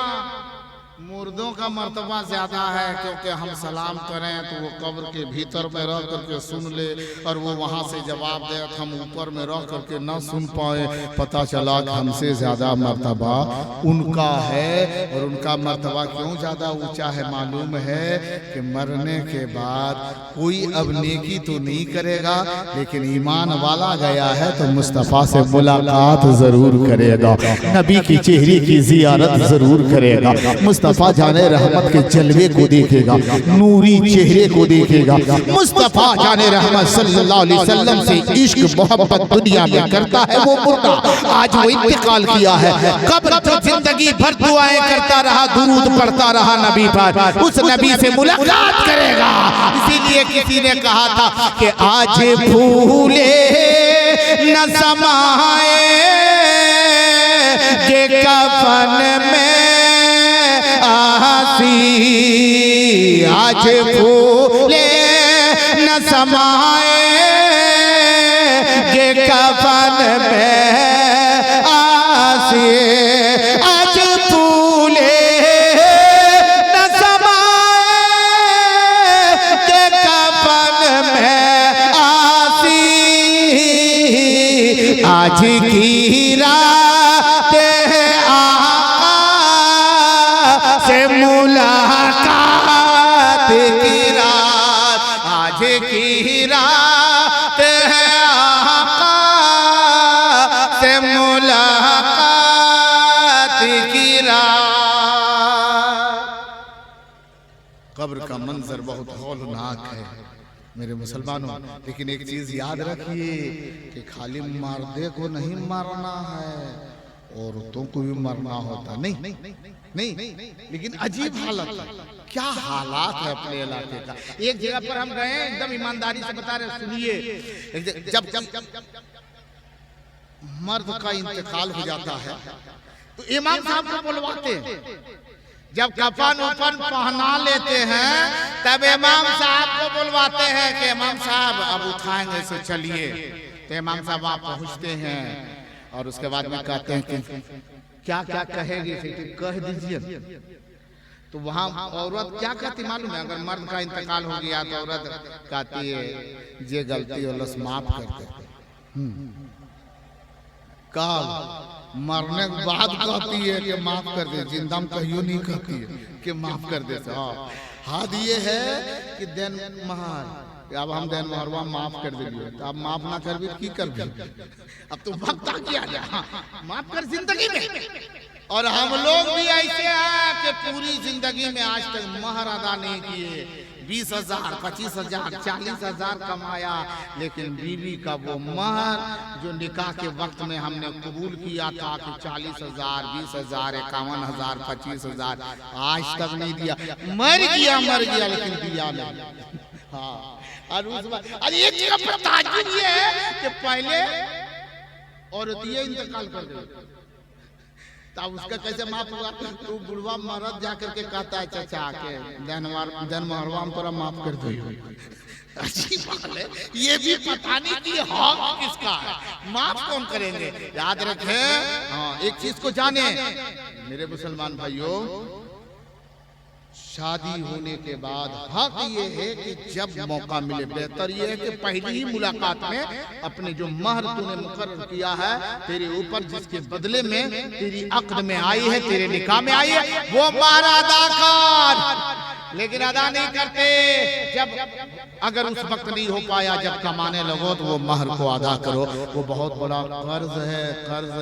मुर्दों का मर्तबा ज्यादा है, क्योंकि हम सलाम करें तो वो कब्र के भीतर में रह करके सुन ले और वो वहाँ से जवाब दे, हम ऊपर में रह करके ना सुन पाए। पता चला कि हमसे ज्यादा मर्तबा उनका है। और उनका मर्तबा क्यों ज्यादा ऊंचा है मालूम है? कि मरने के बाद कोई अब नेकी तो नहीं करेगा, लेकिन ईमान वाला गया है तो मुस्तफ़ा से मुलाकात जरूर करेगा, नबी की चेहरे की जियारत जरूर करेगा, मुस्तफ़ा जाने रहमत के जलवे को देखेगा, नूरी चेहरे को देखेगा। मुस्तफ़ा जाने रहमत सल्लल्लाहु अलैहि वसल्लम से इश्क मोहब्बत दुनिया में करता है वो मुर्दा, आज वो इंतकाल किया है। कब्र तो जिंदगी भर दुआएं करता रहा, दुरूद पढ़ता रहा नबी पर, उस नबी से मुलाकात करेगा। इसीलिए किसी ने कहा था कि आज भूले न समाए के कफन में आज फूले न समाए के कफन में आसी। आज की रात है आका से मुलाकात की रात, आज की रात है आका से मुलाकात की रात। कब्र का मंजर बहुत हौलनाक है मेरे मुसलमानों, लेकिन एक चीज याद रखिए कि खाली मर्दे को नहीं मारना है, औरतों को भी मरना होता नहीं। लेकिन अजीब हालत है, क्या हालात है अपने इलाके का। एक जगह पर हम गए, एकदम ईमानदारी से बता रहे, सुनिए। जब मर्द का इंतकाल हो जाता है तो इमाम साहब को बुलवाते हैं। जब कफन उपन पहना लेते हैं तब इमाम साहब को बुलवाते हैं कि इमाम साहब अब उठाएंगे सो चलिए। तो इमाम साहब वहाँ पहुँचते हैं और उसके बाद में कहते हैं कि क्या क्या कहेगी, कह दीजिए। तो वहाँ औरत क्या कहती मालूम है? अगर मर्द का इंतकाल हो गया तो औरत कहती है ये गलती हो लस माफ करते। काल मरने के बाद कहती है कि माफ कर दे, जिंदा में कहियो नहीं कहती है कि माफ कर दे। हाथ ये है कि देन महार, अब हम देन महरवा माफ कर देंगे, तो अब माफ ना कर भी की कर भी, अब तो वक्त आ गया माफ कर जिंदगी में। और हम लोग भी ऐसे हैं कि पूरी जिंदगी में आज तक महर अदा नहीं किए। 20,000, 25,000, 40,000 कमाया, लेकिन बीवी का वो महर जो निकाह के वक्त में हमने कबूल किया था कि 40,000, 20,000, 51,000, 25,000, आज तक नहीं दिया। मर गया लेकिन दिया नहीं। हाँ, और उस बात एक जगह पर ताज्जुब ये है कि पहले औरत ये इंतकाल कर गई, तब उसका कैसे माफ होगा? तो बुढ़वा मरद जाकर के कहता है चाचा के जन महरवा में तोरा माफ कर दो। अच्छी बात है, ये भी पता नहीं कि हक किसका है, माफ कौन करेंगे। याद रखें, हाँ एक चीज को जाने मेरे मुसलमान भाइयों, शादी होने के बाद हक ये है कि जब मौका मिले, बेहतर ये है कि पहली ही मुलाकात में अपने जो महर तूने मुकर्रर किया है तेरे ऊपर, जिसके बदले में तेरी अक्द में आई है, तेरे निकाह में आई है, वो महर अदा कर। लेकिन अदा नहीं करते। जब अगर उस वक्त नहीं हो पाया, जब कमाने लगो तो वो महर को अदा करो। वो बहुत बड़ा कर्ज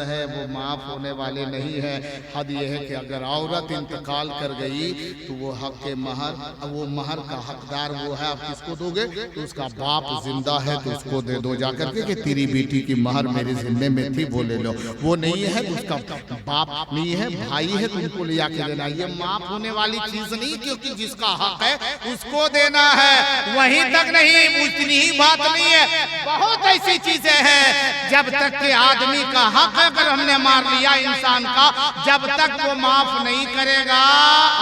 है, वो माफ होने वाले नहीं है। हद ये है कि अगर औरत इंतकाल कर गई तो वो हक के महर, वो महर का हकदार वो है, आप किसको दोगे? तो उसका बाप जिंदा है तो उसको दे दो जाकर के कि तेरी बेटी की महर मेरे जिम्मे में थी, वो ले लो। वो नहीं है तो उसका बाप नहीं है, भाई है, तो उनको ले जाके देना। ये माफ होने वाली चीज नहीं, क्योंकि जिसका हक है उसको देना है। वहीं तक नहीं, उतनी ही बात नहीं है, बहुत ऐसी चीजें हैं जब तक के आदमी का हक अगर हमने मार लिया इंसान का, जब तक वो माफ नहीं करेगा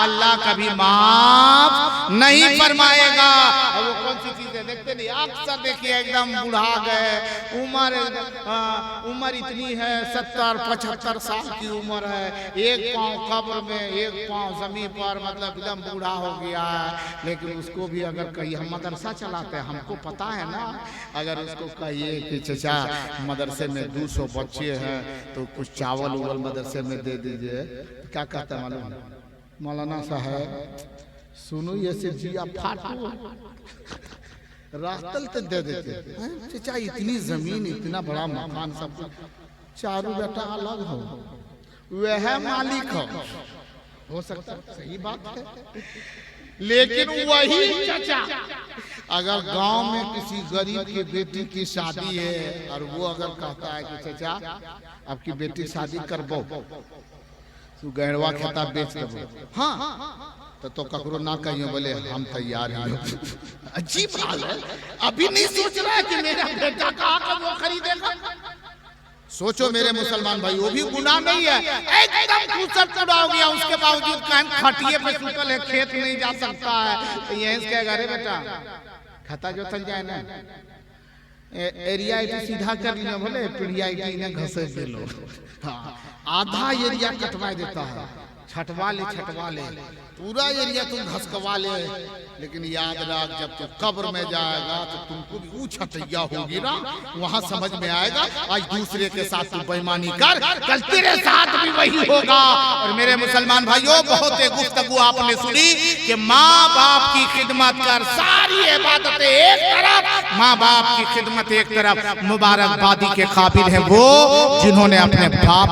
अल्लाह कभी माफ नहीं फरमाएगा। और वो कौन सी चीज है देखते नहीं, अक्सर देखिए एकदम बुढ़ा गए, उम्र इतनी है 70-75 साल की उम्र है, एक पांव कब्र में एक पांव जमीन पर, मतलब एकदम बूढ़ा हो गया है। लेकिन उसको भी अगर कहीं, हम मदरसा चलाते हैं, हमको पता है ना, अगर उसको कहिए कि चचा मदरसे में 200 बच्चे हैं तो कुछ चावल उवल मदरसे में दे दीजिए, क्या कहता है मालूम? मौलाना साहब सुनो ये से जिया फाटू रास्तल तक दे देते हैं। चचा इतनी जमीन, इतना बड़ा मकान, सब चारों बेटा अलग हो, वह मालिक हो सकता, सही बात है। लेकिन वही चचा अगर गांव में किसी गरीब की बेटी की शादी है और वो अगर कहता है कि चचा आपकी बेटी शादी करबो तो गहरवा खेता बेच देबो, हाँ तो ककरो ना कहियो बोले हम तैयार हैं। अजीब हाल है, अभी नहीं सोच रहा है कि मेरा बेटा कहाँ का वो खरीदेगा। सोचो मेरे मुसलमान भाई, वो भी गुनाह नहीं है, एकदम खूसट चढ़ा हो गया, उसके बावजूद कहन खटिए पे सुतल है, खेत नहीं जा सकता है, तो यही से कहेगा रे बेटा खाता जो थक जाए ना, एरिया सीधा कर लिया, बोले पीढ़िया ने घसे दे लो, हाँ आधा एरिया कटवा देता है, छटवा ले पूरा एरिया तुम धसकवा ले, लेकिन याद रख जब तू कब्र में जाएगा तो तुमको भी वो छटैया होगी ना, वहां समझ में आएगा आज दूसरे के साथ तू बेईमानी कर, कल तेरे साथ भी वही होगा। और मेरे मुसलमान भाइयों, बहुत गुफ्तगू आपने सुनी कि माँ बाप की खिदमत कर, सारी इबादतें एक तरफ, माँ बाप की खिदमत एक तरफ। मुबारकबादी के काबिल है वो जिन्होंने अपने बाप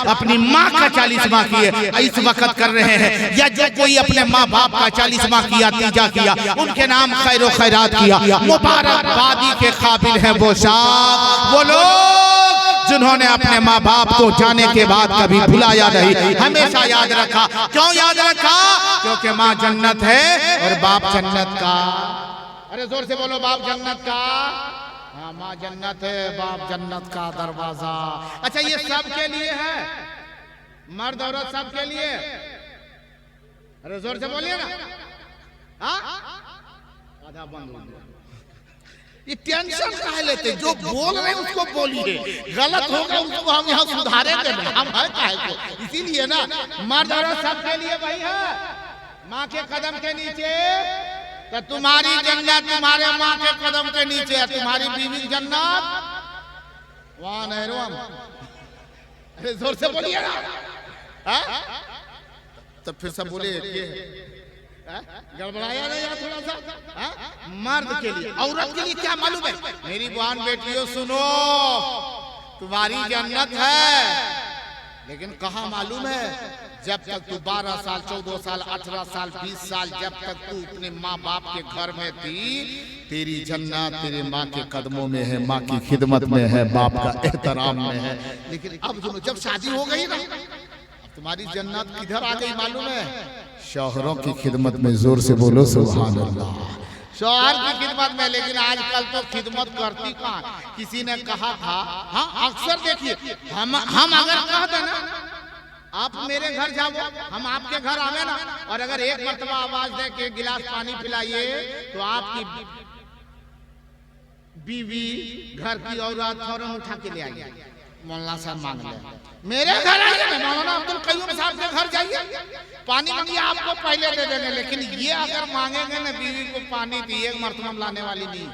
अपनी माँ का 40वां किए, इस वक्त कर रहे हैं, या जो कोई अपने माँ बाप का 40वां किया, तीजा किया, उनके नाम खैर खैरात किया, मुबारकबादी के काबिल है वो शाह, वो लोग जिन्होंने अपने माँ बाप को जाने के बाद कभी भुलाया नहीं, हमेशा याद रखा। क्यों याद रखा? क्योंकि माँ जन्नत है और बाप जन्नत का। अरे जोर से बोलो, बाप जन्नत का। हाँ, माँ जन्नत है, बाप जन्नत का दरवाजा। अच्छा, ये सबके लिए है, मर्द औरत सबके लिए। अरे जोर से बोलिए ना। हाँ, आधा बंद हो गया। ये टेंशन काहे लेते? जो बोल रहे हैं उसको बोलिए, गलत होगा उसको हम यहाँ सुधारेंगे, हम है काहे को। इसीलिए ना, मर्द औरत सबके लिए भाई है। माँ के कदम के नीचे तो तुम्हारी जन्नत तुम्हारे माँ के कदम के नीचे है, तुम्हारी बीवी जन्नत वहां नहरों। अरे जोर से बोलिए ना। तो फिर सब बोले गड़बड़ाया नहीं यार थोड़ा सा। मर्द के लिए, औरत के लिए क्या मालूम है? मेरी बहन बेटियों सुनो, तुम्हारी जन्नत है, लेकिन कहाँ मालूम है? जब तक तू 12 साल, 14 साल, 18 साल, 20 साल, जब तक तू अपने माँ बाप के घर में थी, तेरी जन्नत तेरे माँ के कदमों में है, माँ की खिदमत में है, बाप का एहतराम में है। लेकिन अब सुनो, जब शादी हो गई ना, तुम्हारी जन्नत किधर आ गई मालूम है? शौहरों की खिदमत में। जोर से बोलो सुभान अल्लाह। शौहर की खिदमत में। लेकिन आजकल तो खिदमत करती कहाँ? किसी ने कहा था, हाँ अक्सर देखिए, हम अगर कह दें ना, आप मेरे घर जाओ, हम आपके घर आवे ना, और अगर एक मर्तबा आवाज दे के गिलास पानी पिलाइए, तो आपकी बीवी, घर की औरत फौरन उठा के ले आइए, मौलाना साहब मांग ले। मेरे घर आइए, मौलाना अब्दुल कयूम साहब के घर जाइए, पानी मांगिए, आपको पहले दे देंगे। लेकिन ये अगर मांगेंगे ना बीवी को पानी दी, एक मर्तबा लाने वाली नहीं।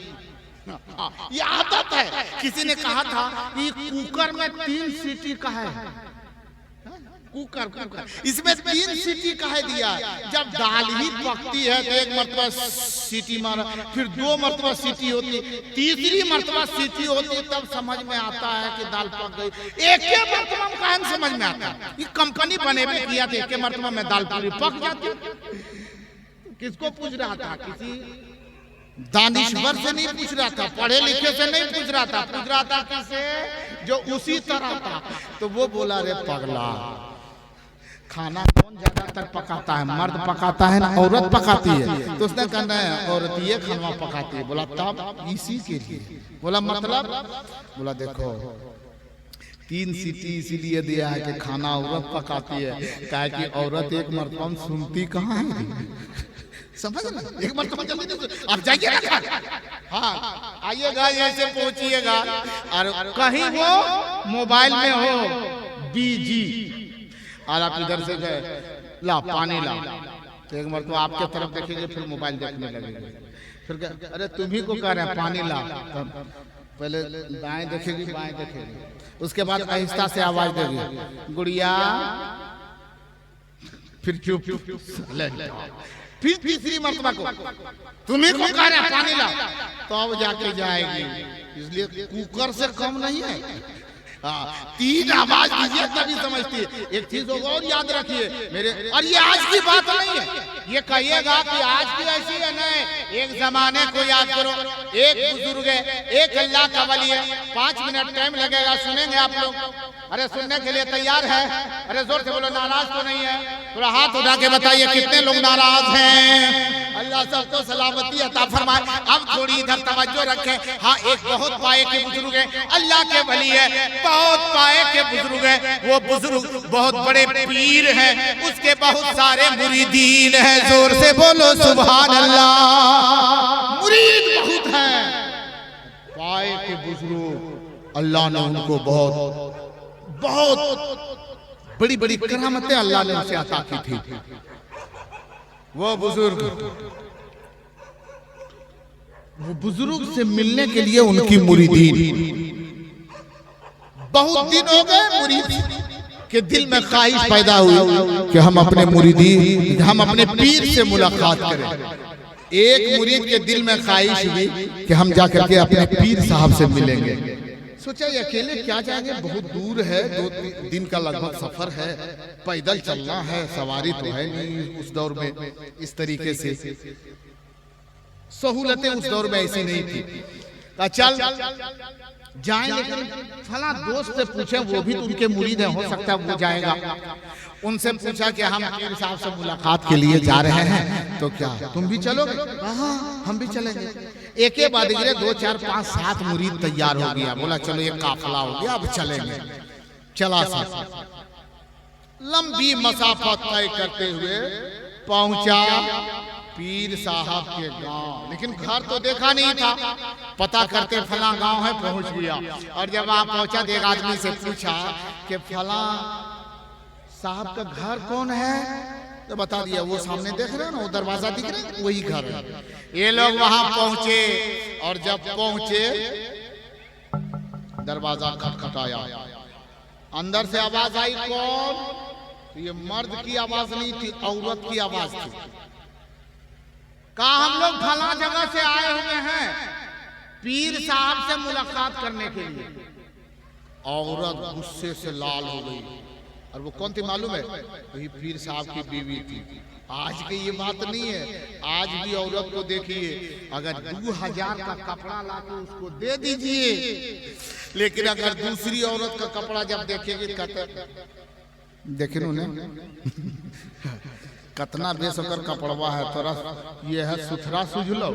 ये आदत है। किसी ने कहा था कि कुकर में 3 सीटी का है, कुकर इसमें 3 सीटी काहे दिया? जब दाल ही पकती है तो एक मर्तबा सीटी मारा, फिर 2 मर्तबा सीटी होती, तीसरी मर्तबा सीटी होती, तब समझ में आता है कि दाल पक गई। एक ही मर्तबा में काहे समझ में आता? ये कंपनी बने में किया था, एक मर्तबा में दाल पूरी पक जाती। किसको पूछ रहा था? किसी दानिश्वर से नहीं पूछ रहा था, पढ़े लिखे से नहीं पूछ रहा था, पूछ रहा था किसे? जो उसी तरह था। तो वो बोला, रे पगला, खाना कौन ज्यादातर पकाता है? मर्द पकाता है ना औरत पकाती है? तो उसने कहना है औरत ये खाना पकाती है। बोला तब इसी के लिए। बोला मतलब? बोला देखो 3 सीटी इसीलिए दिया है कि खाना औरत पकाती है, क्या कि औरत एक मर्तबा सुनती कहाँ है? समझ ना, एक मर्तबा जल्दी आप जाइए ना। हाँ आइएगा, ऐसे पहुंचिएगा, और कहीं वो मोबाइल में हो बीजी, और आप इधर से गए, ला पानी ला, तो एक मर्तबा आपके तरफ देखेंगे, फिर मोबाइल देखने लगेंगे। फिर अरे तुम्ही को कह रहे हैं पानी ला, तो पहले दाएं देखेगी, बाएं देखेगी, उसके बाद आहिस्ता से आवाज देगी, गुड़िया, फिर चुप, फिर तीसरी मर्तबा को तुम्ही को कह रहे हैं पानी ला, तो अब जाके जाएगी। इसलिए कुकर से कम नहीं है। 3 आवाज दीजिए तभी समझती है। एक चीज होगा और याद रखिए मेरे, और ये आज की बात नहीं है, ये कहिएगा कि आज की ऐसी है नहीं। एक जमाने को याद करो, एक बुजुर्ग है, एक अल्लाह का वली है, 5 मिनट टाइम लगेगा, सुनेंगे आप लोग? अरे सुनने के लिए तैयार है? अरे जोर से बोलो, नाराज तो नहीं है? थोड़ा हाथ उठा के बताइए कितने लोग नाराज हैं। अल्लाह सबको सलामती अता फरमाए। अब थोड़ी इधर तवज्जो रखें। हाँ, एक बहुत पाए के बुजुर्ग है, अल्लाह के वली है, बहुत पाए के बुजुर्ग है। वो बुजुर्ग बहुत बड़े पीर हैं, उसके बहुत सारे मुरीदीन हैं। जोर से बोलो सुभान अल्लाह। मुरीद बहुत हैं, पाए के बुजुर्ग, अल्लाह ने उनको बहुत बड़ी बड़ी करामतें अल्लाह ने उसे अता की थी। वो बुजुर्ग से मिलने के लिए उनकी मुरीदीन, बहुत दिन हो गए मुरीद के दिल में ख्वाहिश पैदा हुई कि हम अपने मुरीदीन, हम अपने पीर से मुलाकात करें। एक मुरीद के दिल में ख्वाहिश हुई कि हम जाकर के अपने पीर साहब से मिलेंगे। सोचा ये अकेले क्या जाएंगे, बहुत दूर है, 2 दिन का लगभग सफर है, पैदल चलना है, सवारी तो है नहीं उस दौर में, इस तरीके से सहूलतें उस दौर में ऐसी नहीं थी। चल जाएं, लेकिन फला दोस्त से पूछे, वो भी तो उनके मुरीद हैं, हो सकता है वो जाएगा। उनसे पूछा कि हम पीर साहब से मुलाकात के लिए जा रहे हैं, तो क्या तुम भी चलोगे? हाँ हम भी चलेंगे। एक के बाद 2 4 5 7 मुरीद तैयार हो गया। बोला चलो ये काफिला हो गया, अब चलेंगे। चला सा लंबी मसाफत तय करते हुए पहुंचा पीर साहब के गांव, लेकिन घर तो देखा नहीं था। पता करते फला गांव है, पहुंच गया। और जब वहां पहुंचा तो एक आदमी से पूछा कि फला साहब का घर कौन है, तो बता दिया वो सामने देख रहे हैं ना, वो दरवाजा दिख रहा है, वही घर है। ये लोग वहां पहुंचे और जब पहुंचे दरवाजा खटखटाया, अंदर से आवाज आई, कौन? तो ये मर्द की आवाज नहीं थी, औरत की आवाज थी। कहा हम लोग फला जगह से आए हुए हैं पीर साहब से मुलाकात करने के लिए। औरत गुस्से से लाल हो गई। और वो कौन थी मालूम है? वही पीर साहब की बीवी थी। आज की ये बात नहीं है, आज भी औरत को देखिए, अगर 2000 का कपड़ा लाके उसको दे दीजिए, लेकिन अगर दूसरी औरत का कपड़ा जब देखेगी कहते देखे उन्हें कितना बेसकर कपड़वा है, तोरा ये है सुथरा सुझलो।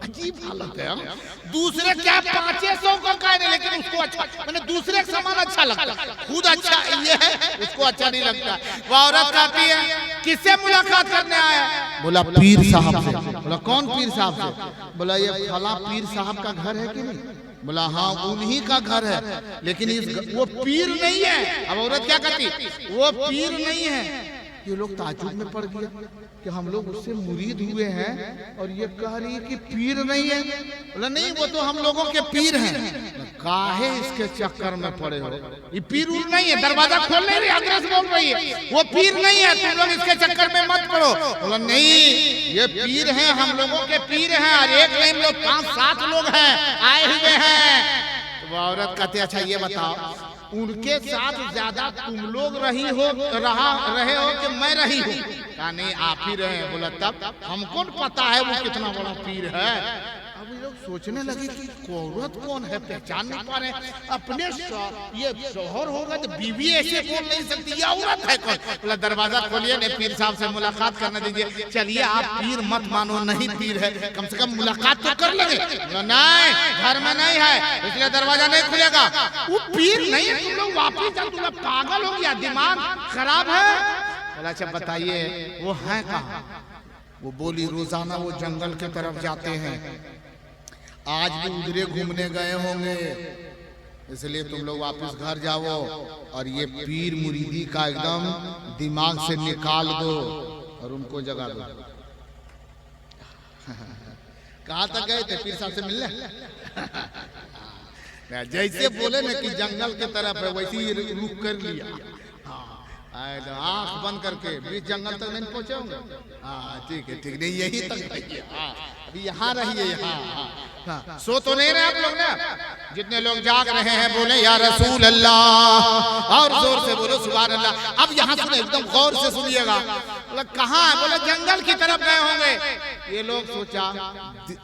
अजीब हालत है। दूसरे क्या 500 का कहने, लेकिन उसको अच्छा, मैंने दूसरे का सामान अच्छा लगता, खुद अच्छा ये है उसको अच्छा नहीं लगता। वो औरत कहती है किससे मुलाकात करने आया? बोला पीर साहब से। बोला कौन पीर साहब से? बोला ये फला पीर साहब का घर है कि नहीं? बोला हाँ उन्हीं का घर है, लेकिन वो पीर नहीं है। अब औरत क्या कहती? वो पीर नहीं है। ये लोग ताजुब में पड़ गया कि हम लोग उससे मुरीद हुए हैं और ये कह रही है कि पीर नहीं है। बोला नहीं वो तो हम लोगों के पीर हैं। काहे इसके चक्कर में पड़े हो? ये पीर नहीं है, दरवाजा खोल नहीं रही, अग्रस बोल रही है, वो पीर नहीं है, तुम लोग इसके चक्कर में मत पड़ो। बोला नहीं ये पीर हैं, हम लोगों के पीर हैं, और एक नहीं हम लोग 5 7 लोग हैं आए हुए हैं। तो औरत कहते अच्छा ये बताओ, उनके साथ ज्यादा तुम लोग रहे हो कि मैं रही हूँ? कहा नहीं आप ही रहे। बोला तब हमको पता है वो कितना बड़ा पीर है। अब ये लोग सोचने लगे कि औरत कौन है, पहचान नहीं पा रहे। अपने ये शोहर होगा तो बीवी ऐसे बोल नहीं सकती, ये औरत है कौन? बोला दरवाजा खोलिए, ने पीर साहब से मुलाकात करने दीजिए। चलिए आप पीर मत मानो, नहीं पीर है, कम से कम मुलाकात तो कर लेंगे। नहीं घर में नहीं है, इसलिए दरवाजा नहीं खुलेगा। वो पीर नहीं है, तुम लोग वापिस जाओ, तुम पागल हो गया, दिमाग खराब है। बोला अच्छा बताइए वो है कहाँ? वो बोली रोजाना वो जंगल की तरफ जाते हैं, आज भी उधरे घूमने गए होंगे, इसलिए तुम लोग वापस घर जाओ और ये पीर मुरीदी का एकदम दिमाग से निकाल दो और उनको जगा दो। कहाँ तक गए थे पीर साहब से मिलने? जैसे बोले ना कि जंगल की तरफ है, वैसे ही रुक कर लिया। आंख बंद करके बीच जंगल तक नहीं पहुंचे होंगे। हाँ ठीक है ठीक, नहीं यही तक रहिए, अभी यहाँ रहिए, यहाँ सो तो नहीं रहे आप लोग ना? जितने लोग जाग रहे हैं बोले या रसूल अल्लाह, और जोर से बोलो सुभान अल्लाह। अब यहाँ सुने, एकदम गौर से सुनिएगा। बोला कहाँ है? बोले जंगल की तरफ गए होंगे। ये लोग सोचा,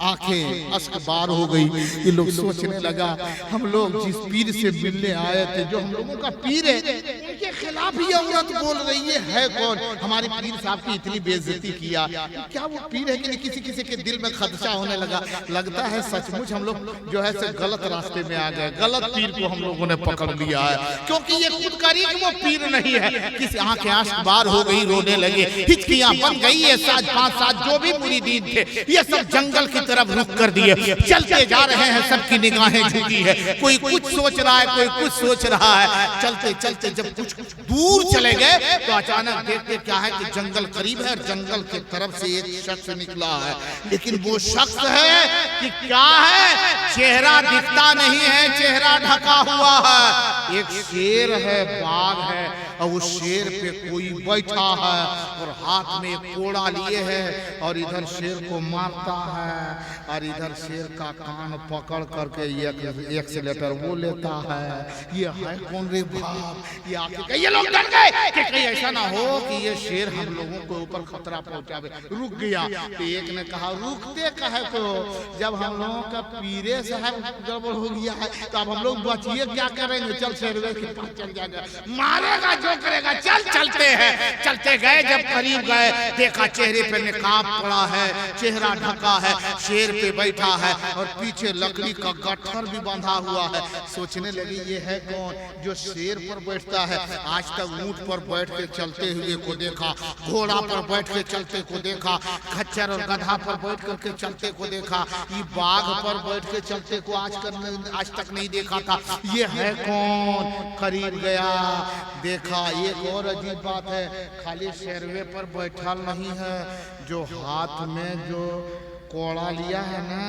आंखें अश्क बार हो गई। ये लोग सोचने लगा हम लोग जिस पीर से मिलने आए थे, जो हम लोगों का पीर है, उनके खिलाफ ही औरत बोल रही है कौन? हमारे पीर साहब की इतनी बेइज्जती किया, क्या वो पीर है कि नहीं? किसी किसी के दिल में खदशा होने लगा, लगता है सचमुच हम लोग जो है से गलत रास्ते में आ गए, गलत पीर को हम लोगों ने पकड़ लिया है, क्योंकि ये खुद करी कि वो पीर नहीं है। किसी आंखें आंख बार हो गई, रोने लगे, हिचकियां बन गई। ये 5 जो भी मुरीदीन थे ये सब जंगल की तरफ रुक कर दिए, चलते जा रहे हैं, सबकी निगाहें झुकी है, कोई कुछ सोच रहा है, कोई कुछ सोच रहा है। चलते चलते जब कुछ दूर चले गए तो अचानक देखते क्या है कि जंगल करीब है और जंगल की तरफ से एक शख्स निकला है। लेकिन वो शख्स है कि क्या है, चेहरा दिखता नहीं है, चेहरा ढका हुआ है। एक शेर है, बाघ है, और उस शेर पे कोई बैठा है और हाथ में एक कोड़ा लिए है और इधर शेर को मारता है और इधर शेर का कान पकड़ करके एक्सीलेटर वो लेता है। ये है कौन रे बाप? ये लोग डर गए कि कहीं ऐसा ना हो कि ये शेर हम लोगों को ऊपर खतरा पहुंचावे। रुक गया तो एक ने कहा रुकते कहे तो, जब हम लोगों का पीरे साहब गड़बड़ हो गया है तो अब हम लोग बचिए क्या करेंगे, चल शेरवे के पास चल जाएगा, मारेगा जो करेगा, चल चलते हैं। चलते गए, जब करीब गए देखा चेहरे पे निकाब पड़ा है, चेहरा ढका है, शेर पे बैठा है और पीछे लकड़ी का गट्ठर भी बंधा हुआ है। सोचने लगी ये है कौन जो शेर पर बैठता है? आज तक ऊंट पर बैठ के चलते हुए को देखा, घोड़ा पर बैठ के चलते को देखा, खच्चर और गधा पर बैठ करके चलते को देखा, ये बाघ पर बैठ के चलते को आज तक नहीं देखा था। ये है कौन? करीब गया, देखा एक और अजीब बात है, खाली शेरवे पर बैठा नहीं है, जो हाथ में जो कोड़ा लिया है ना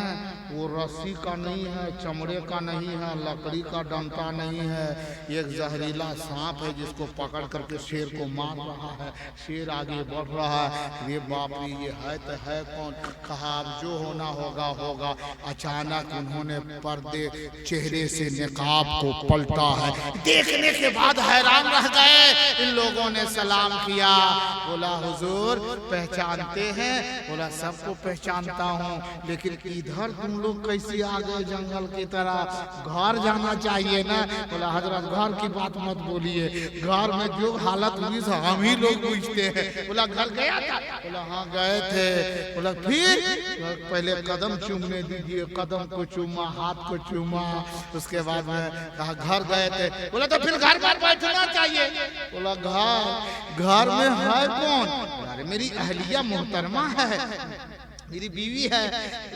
वो रस्सी का नहीं है, चमड़े का नहीं है, लकड़ी का डंटा नहीं है, एक जहरीला सांप है जिसको पकड़ करके शेर को मार रहा है। शेर आगे बढ़ रहा है। ये बाप रे, ये है तो है कौन? कहा अब जो होना होगा होगा। अचानक उन्होंने पर्दे चेहरे से निकाब को पलटा है। देखने के बाद हैरान रह गए। इन लोगों ने सलाम किया, बोला हुजूर पहचानते हैं? बोला सबको पहचानता हूँ, लेकिन इधर तुम लोग कैसे आ गए जंगल की तरह? घर जाना चाहिए ना। बोला हजरत घर की बात मत बोलिए, घर में जो हालत हुई हम ही लोग पूछते हैं। बोला घर गया था? बोला हाँ गए थे। बोला फिर? पहले कदम चूमने दीजिए, कदम को चूमा, हाथ को चूमा, उसके बाद में कहा घर गए थे। बोला तो फिर घर पर बैठना चाहिए। बोला घर में है कौन? अरे मेरी अहलिया मोहतरमा है, मेरी बीवी है।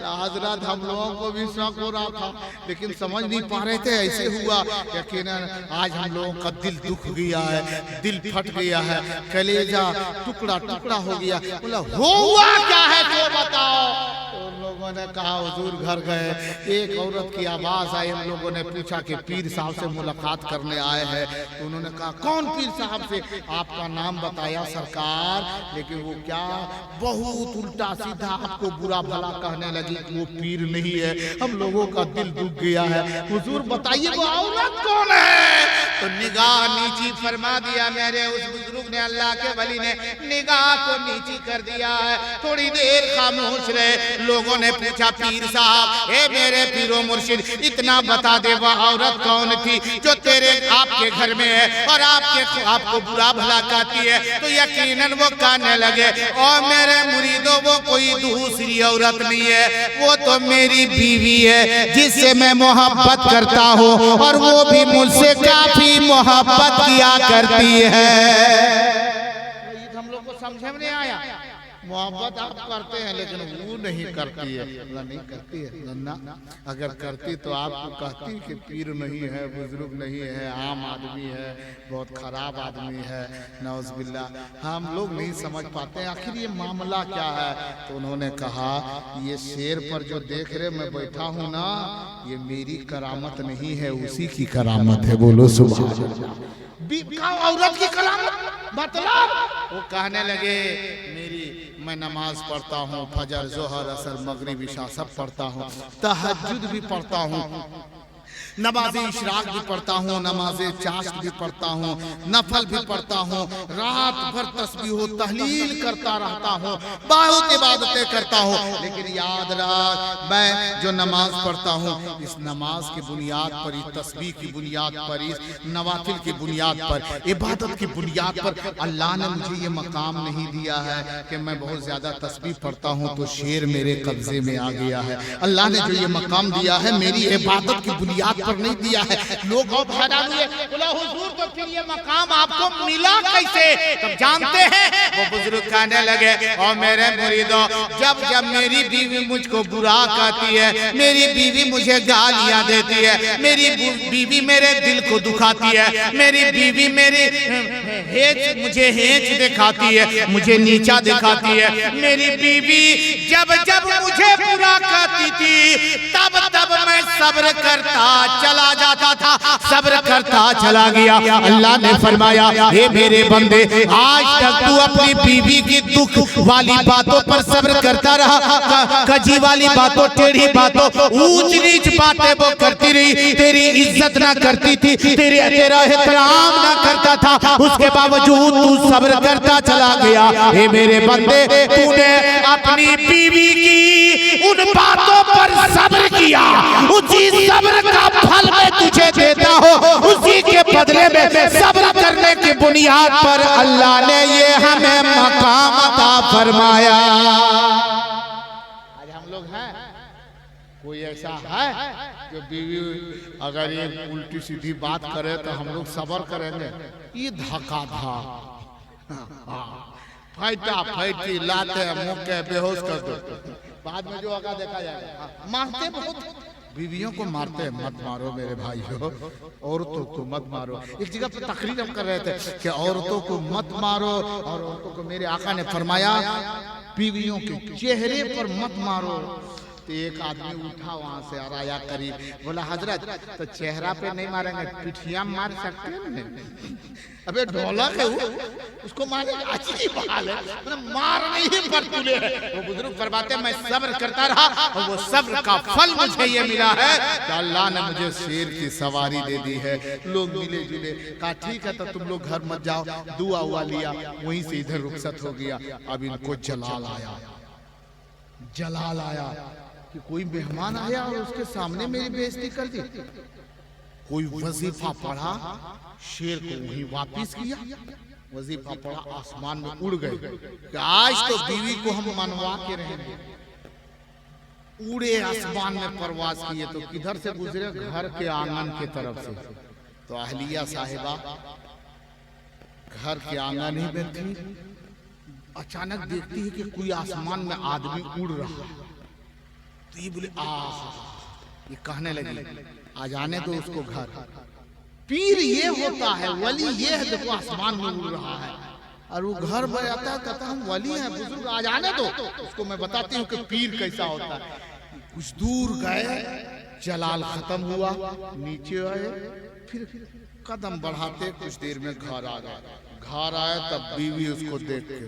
हजरत हम लोगों को भी शौक हो रहा था लेकिन समझ नहीं पा रहे थे। ऐसे हुआ यकीनन आज हम लोगों का दिल दुख गया है, दिल फट गया है, कलेजा टुकड़ा टुकड़ा हो गया। बोला हुआ क्या है तो बताओ। तो लोगों ने कहा हुजूर घर गए, एक औरत की आवाज आई। हम लोगों ने पूछा कि पीर साहब से मुलाकात करने आए हैं। तो उन्होंने कहा कौन पीर साहब से? आपका नाम बताया सरकार, लेकिन वो क्या बहुत उल्टा सीधा को बुरा भला कहने लगी कि वो पीर नहीं है। हम लोगों का दिल दुख गया है। हुजूर बताइए वो औरत कौन है? तो निगाह नीची फरमा दिया मेरे उस बुजुर्ग ने, अल्लाह के वली ने निगाह को नीची कर दिया है। थोड़ी देर खामोश रहे। लोगों ने पूछा पीर साहब, ए मेरे पीरो मुर्शिद इतना बता दे वो औरत कौन थी जो तेरे आपके घर में है और आपको बुरा भला कहती है? तो यकीनन वो कहने लगे और मेरे मुरीदों वो कोई दूसरी औरत नहीं है, वो तो मेरी बीवी है जिससे मैं मोहब्बत करता हूँ और वो भी मुझसे काफी मोहब्बत किया करती है। हम लोग को समझ में नहीं आया। मोहब्बत आप करते हैं लेकिन वो नहीं करती है। नहीं करती है ना, अगर करती तो आपको कहती कि पीर नहीं है, बुजुर्ग नहीं है, आम आदमी है, बहुत खराब आदमी है, नौज़बिल्ला। हम लोग नहीं समझ पाते आखिर ये मामला क्या है। तो उन्होंने कहा ये शेर पर जो देख रहे मैं बैठा हूँ ना, ये मेरी करामत नहीं है, उसी की करामत है। बोलो सुभान अल्लाह। औरत की करामत मतलब? वो कहने लगे मेरी मैं नमाज पढ़ता हूँ, फजर जोहर असर मगरिब इशा सब पढ़ता हूँ, तहज्जुद भी पढ़ता हूँ, नमाज इशराक भी पढ़ता हूँ, नमाज चाश्त भी पढ़ता हूँ, नफल भी पढ़ता हूँ, रात भर तस्बीह तहलील करता रहता हूँ, बहुत इबादतें करता हूँ। लेकिन याद रख मैं जो नमाज पढ़ता हूँ इस नमाज की बुनियाद पर, इस तस्बीह की बुनियाद पर, इस नवाफिल की बुनियाद पर, इबादत की बुनियाद पर अल्लाह ने मुझे ये मकाम नहीं दिया है कि मैं बहुत ज्यादा तस्बीह पढ़ता हूँ तो शेर मेरे कब्जे में आ गया है। अल्लाह ने जो ये मकाम दिया है मेरी इबादत की बुनियाद पर नहीं दिया है। लोग बहुत हैरान हुए, बोला हुजूर तो फिर ये मकाम आपको मिला कैसे? तब जानते हैं वो बुजुर्ग कहने लगे और मेरे मुरीदों जब जब मेरी बीवी मुझको बुरा कहती है, मेरी बीवी मुझे गालियां देती है, मेरी बीवी मेरे दिल को दुखाती है, मेरी बीवी मेरी मुझे हेच दिखाती है, मुझे नीचा दिखाती है। मेरी बीवी जब जब मुझे बुरा कहती थी तब तब मैं सब्र करता चला जाता था, सब्र करता चला गया। अल्लाह ने फरमाया, हे मेरे बंदे, आज तक तू अपनी बीवी की दुख वाली बातों पर सब्र करता रहा, कजी वाली बातों, टेढ़ी बातों, ऊंच नीच बातें वो करती रही, तेरी इज्जत ना करती थी, तेरा एहतराम ना करता था, उसके बावजूद तू सब्र करता चला गया। हे मेरे बंदे, तूने अपनी बीवी की उन बातों पर सब्र किया, उसी सब्र का फल मैं तुझे देता हूँ, उसी के बदले में सब्र करने की बुनियाद पर अल्लाह ने ये हमें मकाम अता फरमाया। आज हम लोग हैं, कोई ऐसा है जो बीवी अगर ये उल्टी सीधी बात करे तो हम लोग सब्र करेंगे? ये धक्का था, फैटा फैटी लाते मुक्के बेहोश कर दो, बाद में जो होगा देखा जाएगा। मारते बहुत, बीवियों को मारते हैं, मत मारो मेरे भाइयों, औरतों को मत मारो। एक जगह पर तकरीर हम कर रहे थे कि औरतों को मत मारो, और औरतों को मेरे आका ने फरमाया बीवियों के चेहरे पर मत मारो। तो एक आदमी उठा वहां से और आया करीब, बोला हजरत तो चेहरा पे नहीं मारेंगे, पिठिया मार सकते हैं? अबे ढोलक है उसको मारे, अच्छी बात है, मार नहीं पर तुले। वो बुजुर्ग फरमाते मैं सब्र करता रहा और वो सब्र का फल मुझे ये मिला है कि अल्लाह ने मुझे शेर की सवारी दे दी है। लोग मिले जुले, कहा ठीक है तो तुम लोग घर मत जाओ, दुआ हुआ लिया, वहीं से इधर रुखसत हो गया। अब इनको जलाल आया, जलाल आया कि कोई मेहमान आया और उसके सामने मेरी बेइज्जती कर दी। कोई वजीफा पढ़ा, शेर को वहीं वापिस किया, वजीफा पढ़ा, आसमान में उड़ गए कि आज तो बीवी को हम मनवा के रहेंगे। उड़े आसमान में परवाज किए तो किधर से गुजरे? घर के आंगन के तरफ से। तो अहलिया साहिबा घर के आंगन ही में थी, अचानक देखती है कि कोई आसमान में आदमी उड़ रहा है। तो ये बोले ये कहने लगी आ जाने दो उसको घर। पीर ये होता है, वली ये है, देखो आसमान में उड़ रहा है, और वो घर में आता है, कहता हम वली हैं, बुजुर्ग आ जाने दो उसको, मैं बताती हूँ कि पीर कैसा होता है। कुछ दूर गए, जलाल खत्म हुआ, नीचे आए, फिर कदम बढ़ाते कुछ देर में घर आ गए। घर आए तब बीवी उसको देख के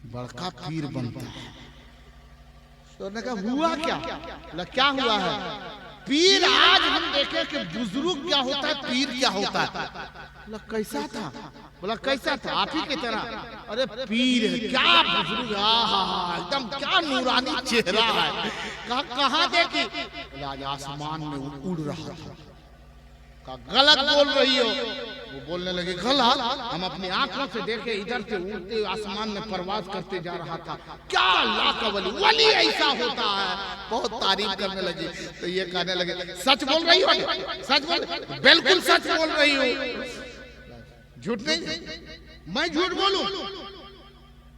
बड़का पीर बनता है। तो ने कहा हुआ क्या? बोला क्या हुआ है? पीर आज हम देखे कि बुजुर्ग क्या होता है, पीर क्या होता है। बोला कैसा था? बोला कैसा था? आप ही की तरह। अरे पीर है क्या बुजुर्ग, एकदम क्या नूरानी चेहरा है। कहा कहाँ देखी? बोला आज आसमान में उड़ रहा था। कहा गलत बोल रही हो। वो बोलने लगे गलत, हम अपनी आंखों से देखे, इधर से उड़ते आसमान में परवाज करते जा रहा था। क्या अल्लाह का वली, वली ऐसा होता है। बहुत तारीफ करने लगी। तो ये कहने लगे सच बोल रही हो? सच बोल, बिल्कुल सच बोल रही हो, झूठ नहीं। मैं झूठ बोलूं?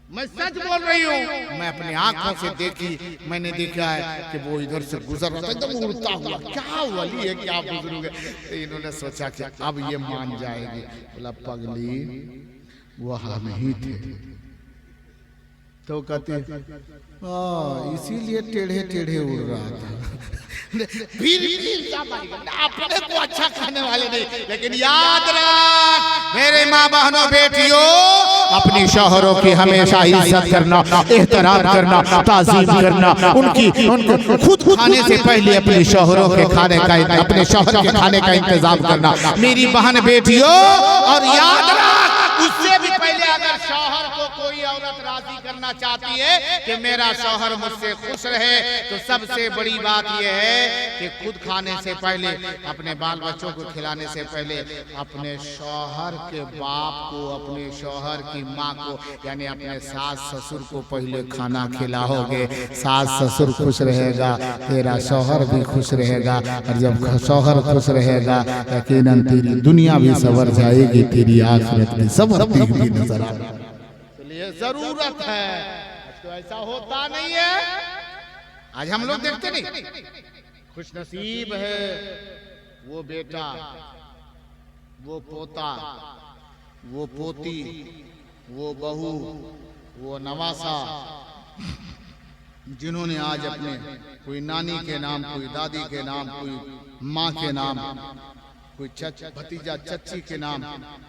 मैं सच बोल रही हूँ। मैं अपनी आंखों से देखी, मैंने देखा है कि वो इधर से गुजर रहा था, एकदम उड़ता हुआ। क्या वली है, क्या बुजुर्ग है। तो इन्होंने सोचा कि अब ये मान जाएगी। बोला पगली वो हम ही थे। तो कहते इसीलिए टेढ़े टेढ़े उड़ रहा था। फिर अपने को अच्छा खाने वाले नहीं, लेकिन याद रख मेरे माँ बहनों बेटियों, अपनी शौहरों की हमेशा इज्जत करना, एहतराम करना, ताज़ीम करना, उनको खुद खाने से पहले अपने शौहरों के खाने का, अपने शौहर के खाने का इंतजाम करना मेरी बहन बेटियों। और याद रख उससे भी पहले अगर शौहर को कोई औरत राजी करना चाहती है कि मेरा शौहर मुझसे खुश रहे, तो सबसे बड़ी बात यह है कि खुद खाने से पहले, अपने बाल बच्चों को खिलाने से पहले अपने शौहर के बाप को, अपने शौहर की माँ को, यानी अपने सास ससुर को पहले खाना खिलाओगे। सास ससुर खुश रहेगा, तेरा शौहर भी खुश रहेगा, और जब शौहर खुश रहेगा यकीनन तेरी दुनिया भी संवर जाएगी, तेरी आखिरत भी संवरती हुई नजर आएगी। इसलिए जरूरत है, तो ऐसा होता नहीं है। आज हम लोग देखते नहीं, खुश नसीब है वो बेटा, वो पोता वो पोती, वो बहू, वो नवासा, जिन्होंने आज अपने कोई नानी के नाम, कोई दादी के नाम, कोई माँ के नाम, कोई भतीजा चच्ची के नाम,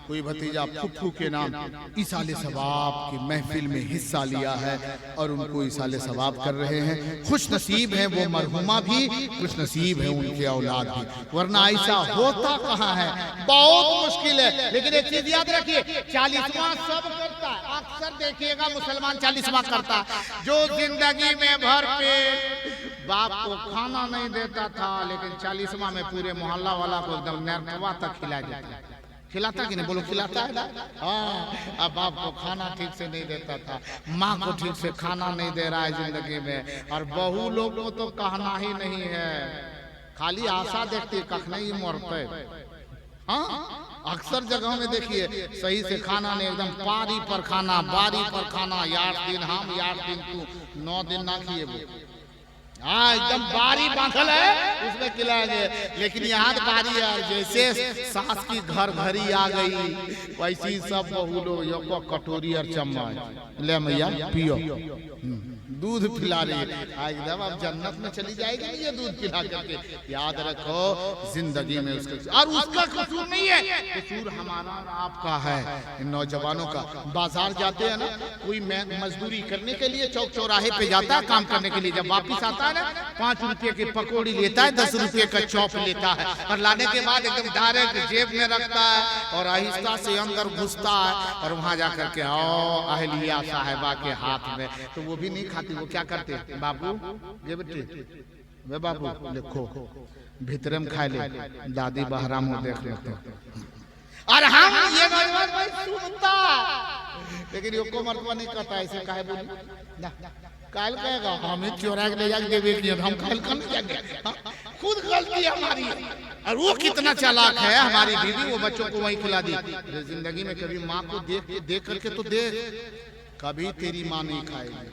कोई भतीजा फुफ्फू के नाम इसाले सवाब की महफिल में हिस्सा लिया है और उनको इसाले सवाब कर रहे हैं। खुश नसीब है वो मरहुमा भी, खुश नसीब है उनके औलाद भी, वरना ऐसा होता कहाँ है, बहुत मुश्किल है। लेकिन एक चीज याद रखिए, 40वां सब करता है, अक्सर देखिएगा मुसलमान 40वां करता है। जो जिंदगी में भर पेट बाप को खाना नहीं देता था, लेकिन 40वां में पूरे मोहल्ला वाला को एकदम नरकवा तक खिला देता है। खिलाता कि नहीं, बोलो खिलाता है ना? हाँ, अब बाप को खाना ठीक से नहीं देता था, माँ को ठीक से खाना नहीं दे रहा है जिंदगी में, और बहू लोग को तो कहना ही नहीं है, खाली आशा देखती कख नहीं मरते। हाँ, अक्सर जगहों में देखिए सही से खाना नहीं, एकदम पारी पर खाना, बारी पर खाना, 8 दिन हम 8 दिन तू, 9 दिन ना किए वो। हाँ, एकदम बारी बांधल है उसमें खिलाएंगे, लेकिन यहाँ बारी है, जैसे सास की घर भरी आ गई वैसी सब बहू लोग यो कटोरी और चम्मच ले मैया पियो, दूध पिला रही है, एकदम अब जन्नत में चली जाएगी ये दूध पिला करके। याद रखो जिंदगी में उसका, और उसका कसूर नहीं है, कसूर हमारा और आपका है, नौजवानों का। बाजार जाते हैं ना, कोई मजदूरी करने के लिए चौक चौराहे पे जाता है काम करने के लिए, जब वापिस आता है ना 5 रुपए की पकौड़ी लेता है, 10 रुपए का चॉप लेता है, और लाने के बाद एकदम डायरेक्ट जेब में रखता है और आहिस्ता से अंदर घुसता है और वहां जाकर के आओ अहलिया साहिबा के हाथ में, तो वो भी नहीं खाती। वो क्या करते, बाबू ये बेटे वे बाबू देखो भीतर में खाए ले, दादी बहरा मुंह देख लेते, और हम ये नौजवान भाई सुनता, लेकिन यो को मर्दवा नहीं कहता, ऐसे काहे बोली ना, काल कहेगा हमें चोरा के ले जाके देवे कि हम काल कर जाएंगे, खुद गलती हमारी। और वो कितना चालाक है हमारी बीवी, वो बच्चों को वही खिला दी। जिंदगी में कभी माँ को देख करके तो देख, कभी तेरी माँ नहीं खाएगी,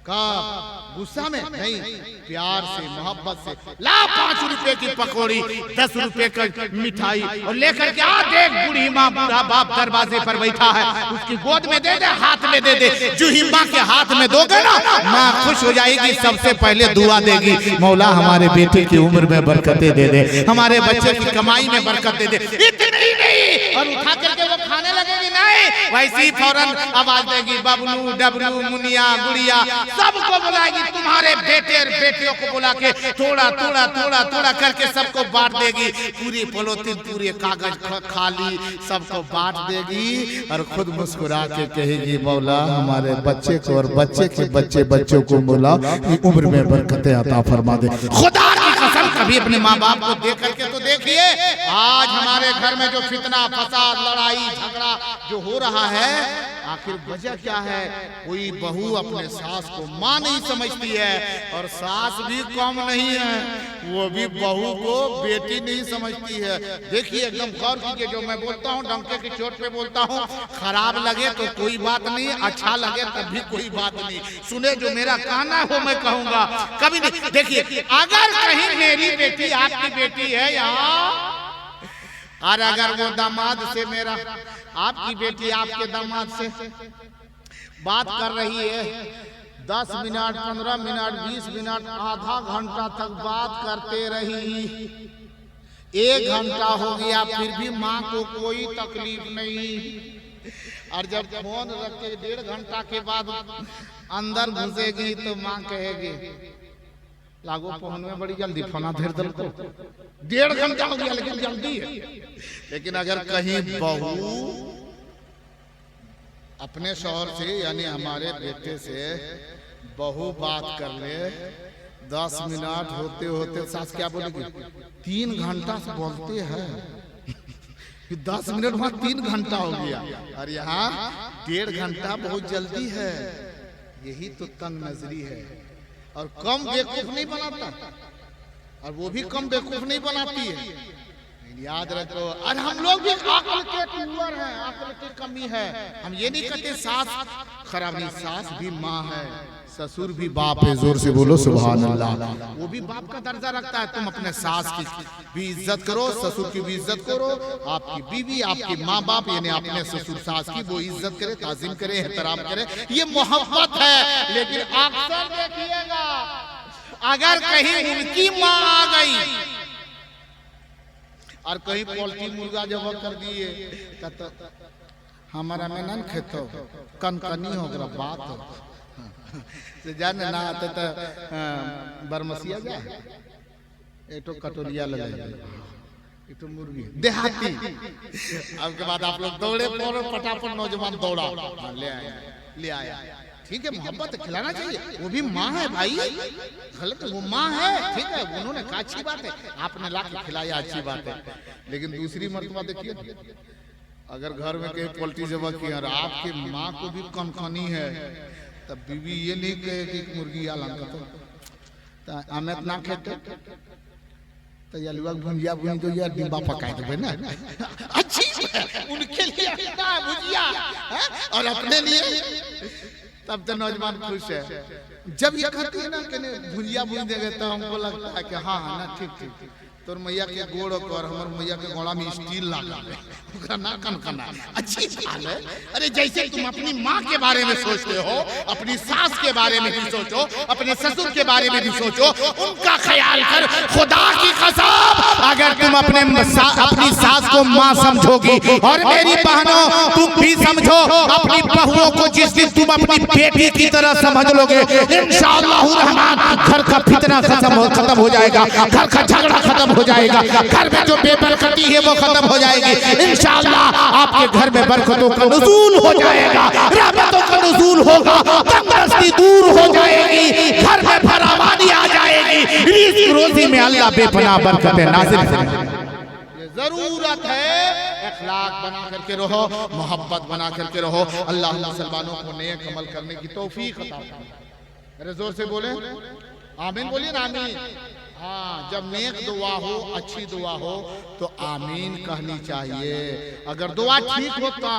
कब गुस्सा में नहीं, प्यार से मोहब्बत से ला 5 रुपए की पकौड़ी, 10 रुपए का मिठाई और लेकर के आ, देख बूढ़ी माँ बूढ़ा बाप दरवाजे पर बैठा है, उसकी गोद में दे दे, हाथ में दे दे, जो ही माँ के हाथ में दोगे ना माँ खुश हो जाएगी, सबसे पहले दुआ देगी, मौला हमारे बेटे की उम्र में बरकतें दे दे, हमारे बच्चे की कमाई में बरकत दे दे। इतनी ही नहीं, और उठा करके वो खाने लगेगी नहीं, वैसे ही फौरन आवाज देगी, बबलू डबलू मुनिया गुड़िया सबको बुलाएगी, तुम्हारे बेटे और बेटियों को बुला के थोड़ा थोड़ा थोड़ा थोड़ा करके सबको बांट देगी, पूरी पॉलिथीन पूरे कागज खाली सबको बांट देगी, और खुद मुस्कुरा के कहेगी, मौला हमारे बच्चे को और बच्चे के बच्चों को बुला, उम्र में बरकतें अता फरमा दे। खुदा की कसम कभी अपने माँ बाप को देख करके तो देखिए। आज हमारे घर में जो फितना फसाद लड़ाई झगड़ा जो हो रहा है, आखिर वजह क्या है? कोई बहू अपने सास को माँ नहीं समझती है, और सास भी कम नहीं है, वो भी बहू को बेटी नहीं समझती है। देखिए एकदम गौर कीजिए, जो मैं बोलता हूँ डंके की चोट पे बोलता हूँ, खराब लगे तो कोई बात नहीं, अच्छा लगे तब भी कोई बात नहीं, सुने जो मेरा कहना हो मैं कहूँगा, कभी नहीं। देखिए अगर कहीं मेरी बेटी आपकी बेटी है यहाँ, और अगर वो दामाद से, मेरा आपकी बेटी आपके दामाद से बात कर रही है, 10 मिनट 15 मिनट 20 मिनट आधा घंटा तक बात करते रही, 1 घंटा हो गया फिर भी माँ को कोई तकलीफ नहीं, और जब फोन रख के 1.5 घंटा के बाद अंदर घुसेगी तो माँ कहेगी, लागो फोन में बड़ी जल्दी फोना धेर दल को, 1.5 घंटा हो गया लेकिन जल्दी है। लेकिन अगर कहीं बहू अपने शौहर से यानी हमारे बेटे से बहू बात कर ले, 10 मिनट होते होते सास क्या बोलेगी, 3 घंटा से बोलते हैं, 10 मिनट वहां 3 घंटा हो गया, और यहाँ 1.5 घंटा बहुत जल्दी है। यही तो तंग नजरी है, और कम बेवकूफ नहीं बनाता, और वो भी कम बेवकूफ नहीं बनाती है। याद रखो। और हम लोग भी अक्ल के टूअर हैं, अक्ल की कमी है। हम ये नहीं कहते सास खराब नहीं, सास भी माँ है, ससुर भी बाप है। जोर से बोलो सुभान अल्लाह। वो भी बाप का दर्जा रखता है। तुम अपने सास की भी इज्जत करो, ससुर की भी इज्जत करो। आपकी बीवी, आपकी माँ बाप यानी अपने ससुर सास की वो इज्जत करे, ताजीम करे, एहतराम करे, ये मोहब्बत है। लेकिन अक्सर देखिएगा अगर कहीं उनकी माँ आ गई और कहीं पोल्ट्री मुर्गा जब कर दिए तो हमारा में न खेतो कनकनी हो गया बात से जाने ना आते तो बरमसिया जाए एक तो कटोरिया लगे एक तो मुर्गी देहाती। अब के बाद आप लोग दौड़े फटाफट नौजवान दौड़ा ले आया। ठीक है, मोहब्बत खिलाना चाहिए, वो भी माँ है भाई, गलत वो माँ है। ठीक है, उन्होंने कहा अच्छी बात है, आपने ला के खिलाया अच्छी बात है। लेकिन दूसरी मर्तबा देखिए अगर घर में कहीं पोल्ट्री जबा की और आपकी माँ को भी कनकनी है तब बीवी ये नहीं कहे कि मुर्गी आलम तो हमें ना खेते तो यलुआ भुंजिया भुंज दो यार डिब्बा पकाए देबे ना अच्छी उनके लिए भुजिया और अपने लिए तब तो नौजवान खुश है। जब ये कहते हैं ना कि भुजिया भून देंगे तो हमको लगता है कि हाँ हाँ ना ठीक ठीक तोर मैया के गोड़ और हमार मैया के गोड़ा में स्टील लगा ना कनकना अच्छी बात है। अरे जैसे तुम अपनी माँ के बारे में सोचते हो, अपनी सास के बारे में भी सोचो, अपने ससुर के बारे में भी सोचो, उनका ख्याल कर। खुदा की कसम अगर तुम अपनी सास को माँ समझोगी और मेरी बहनों तुम भी समझो अपनी बहुओं को, जिस दिन तुम अपनी बेटी की तरह समझ लोगे इंशाअल्लाह रहमान घर का फितना खत्म हो जाएगा, घर का झगड़ा खत्म हो जाएगा, घर में जो बेबरकती है वो खत्म हो जाएगी। इंशाअल्लाह आपके घर में बरकतों का नुज़ूल हो जाएगा, रहमतों का नुज़ूल होगा, तंगदस्ती दूर हो जाएगी, घर में फरावानी आ जाएगी, रिज़्क़ रोज़ी में अल्लाह बेपनाह बरकतें नाज़िल करेगा। जरूरत है अखलाक बना करके रहो, मोहब्बत बना करके रहो। अल्लाह मुसलमानों को नेक अमल करने की तौफीक अता फरमाए। अरे जोर से बोले आमीन, बोलिए ना आमीन। हाँ, जब नेक दुआ हो, अच्छी दुआ हो तो आमीन कहनी चाहिए। अगर दुआ ठीक हो तो,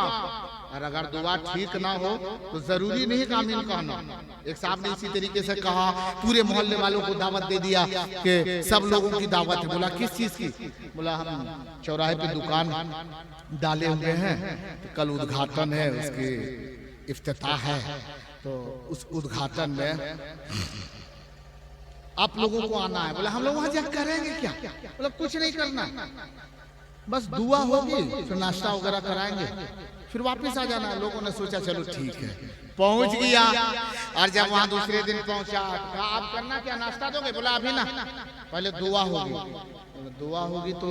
और अगर दुआ ठीक ना हो तो जरूरी नहीं कि आमीन कहना। एक साहब ने इसी तरीके से कहा, पूरे मोहल्ले वालों को दावत दे दिया कि सब लोगों की दावत है। बोला किस चीज की? बोला हम चौराहे पे दुकान डाले हुए हैं, तो कल उद्घाटन है, उसकी इफ्तिताह है, तो उस उद्घाटन में आप लोगों को आना है। बोला हम लोग वहां जाकर करेंगे क्या? बोला कुछ नहीं करना, बस दुआ होगी, फिर नाश्ता वगैरह कराएंगे, फिर वापस आ जाना। लोगों ने सोचा चलो ठीक है, पहुंच गया। और जब वहां दूसरे दिन पहुंचा, आप करना क्या, नाश्ता दोगे? बोला अभी ना, पहले दुआ होगी। दुआ होगी तो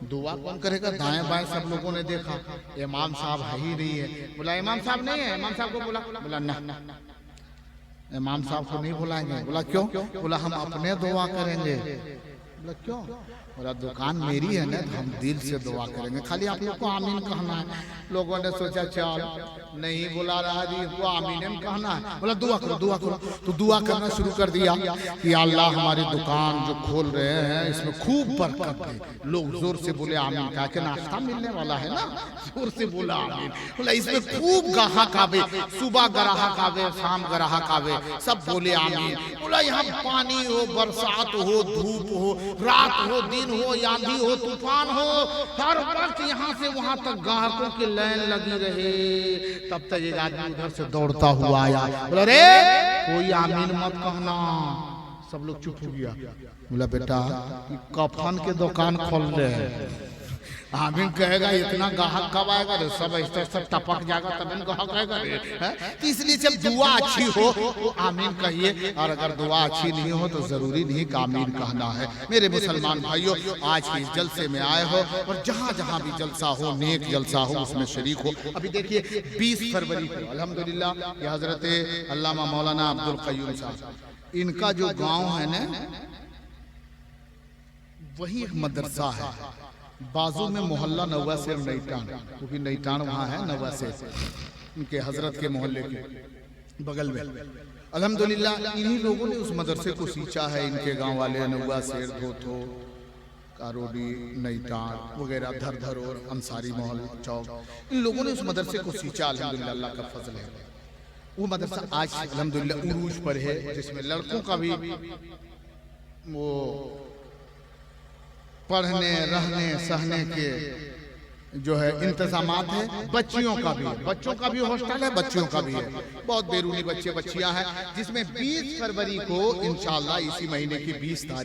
दुआ कौन करेगा? दाएं बाएं सब लोगों ने देखा, इमाम साहब है ही नहीं है। बोला इमाम साहब नहीं है। इमाम साहब को बोला ना, इमाम साहब को नहीं बुलाएंगे। बोला क्यों? बोला हम अपने दुआ करेंगे। बोला क्यों? बोला दुकान मेरी है ना, तो हम दिल से दुआ करेंगे, खाली आप लोग को आमीन कहना है। लोगों ने सोचा चल नहीं बुला रहा जी, वो आमीन कहना है। बोला दुआ करो, दुआ करो। तो दुआ करना शुरू कर दिया कि अल्लाह हमारी दुकान जो खोल रहे हैं इसमें खूब बरकत दे। लोग जोर से बोले आमीन, कहा कि नाश्ता मिलने वाला है ना, जोर से बोला आमीन। बोला इसमें खूब ग्राहक आवे, सुबह ग्राहक आवे, शाम ग्राहक आवे, सब बोले आमीन। बोला यहाँ पानी हो, बरसात हो, धूप हो, रात हो, दिन हो, आंधी हो, तूफान हो, हर वक्त यहाँ से वहां तक ग्राहकों की लाइन लगी रहे। तब तक एक आदमी उधर से दौड़ता हुआ आया। बोला रे कोई आमीन मत कहना। सब लोग चुप हो गया। बोला बेटा कफन के दुकान खोल रहे हैं, आमीन कहेगा इतना ग्राहक कब आएगा? सब सब टपक जाएगा तब ग्राहक आएगा। तो इसलिए जब दुआ अच्छी हो तो आमीन कहिए, और अगर दुआ अच्छी नहीं हो तो जरूरी नहीं कि आमीन कहना है। मेरे मुसलमान भाइयों, आज के इस जलसे में आए हो और जहाँ जहाँ भी जलसा हो, नेक जलसा हो, उसमें शरीक हो। अभी देखिए 20 फरवरी को अल्हम्दुलिल्लाह ये हजरत अल्लामा मौलाना अब्दुल क़य्यूम साहब, इनका जो गाँव है ना, वही एक मदरसा है। बाजू में मोहल्ला नवासेर नईटान, क्योंकि नईटान वहाँ है, नवासेर उनके हजरत के मोहल्ले के बगल में। अल्हम्दुलिल्लाह इन्हीं लोगों ने उस मदरसे को सींचा है। इनके गांव वाले नवासेर, धोथो, कारोडी, नईटाल वगैरह, धर और अंसारी महल चौक, इन लोगों ने उस मदरसे को सींचा। अल्हम्दुलिल्लाह, अल्लाह का फजल है। वो मदरसा आज अल्हम्दुलिल्लाह उरूज पर है, जिसमें लड़कों का भी वो पढ़ने रहने सहने के जो है इंतजामात है। बच्चियों का भी हॉस्टल है, बच्चियों का भी है। बहुत बैरूनी बच्चे बच्चियां हैं, जिसमें 20 फरवरी को इंशाअल्लाह इसी महीने की 20 तारीख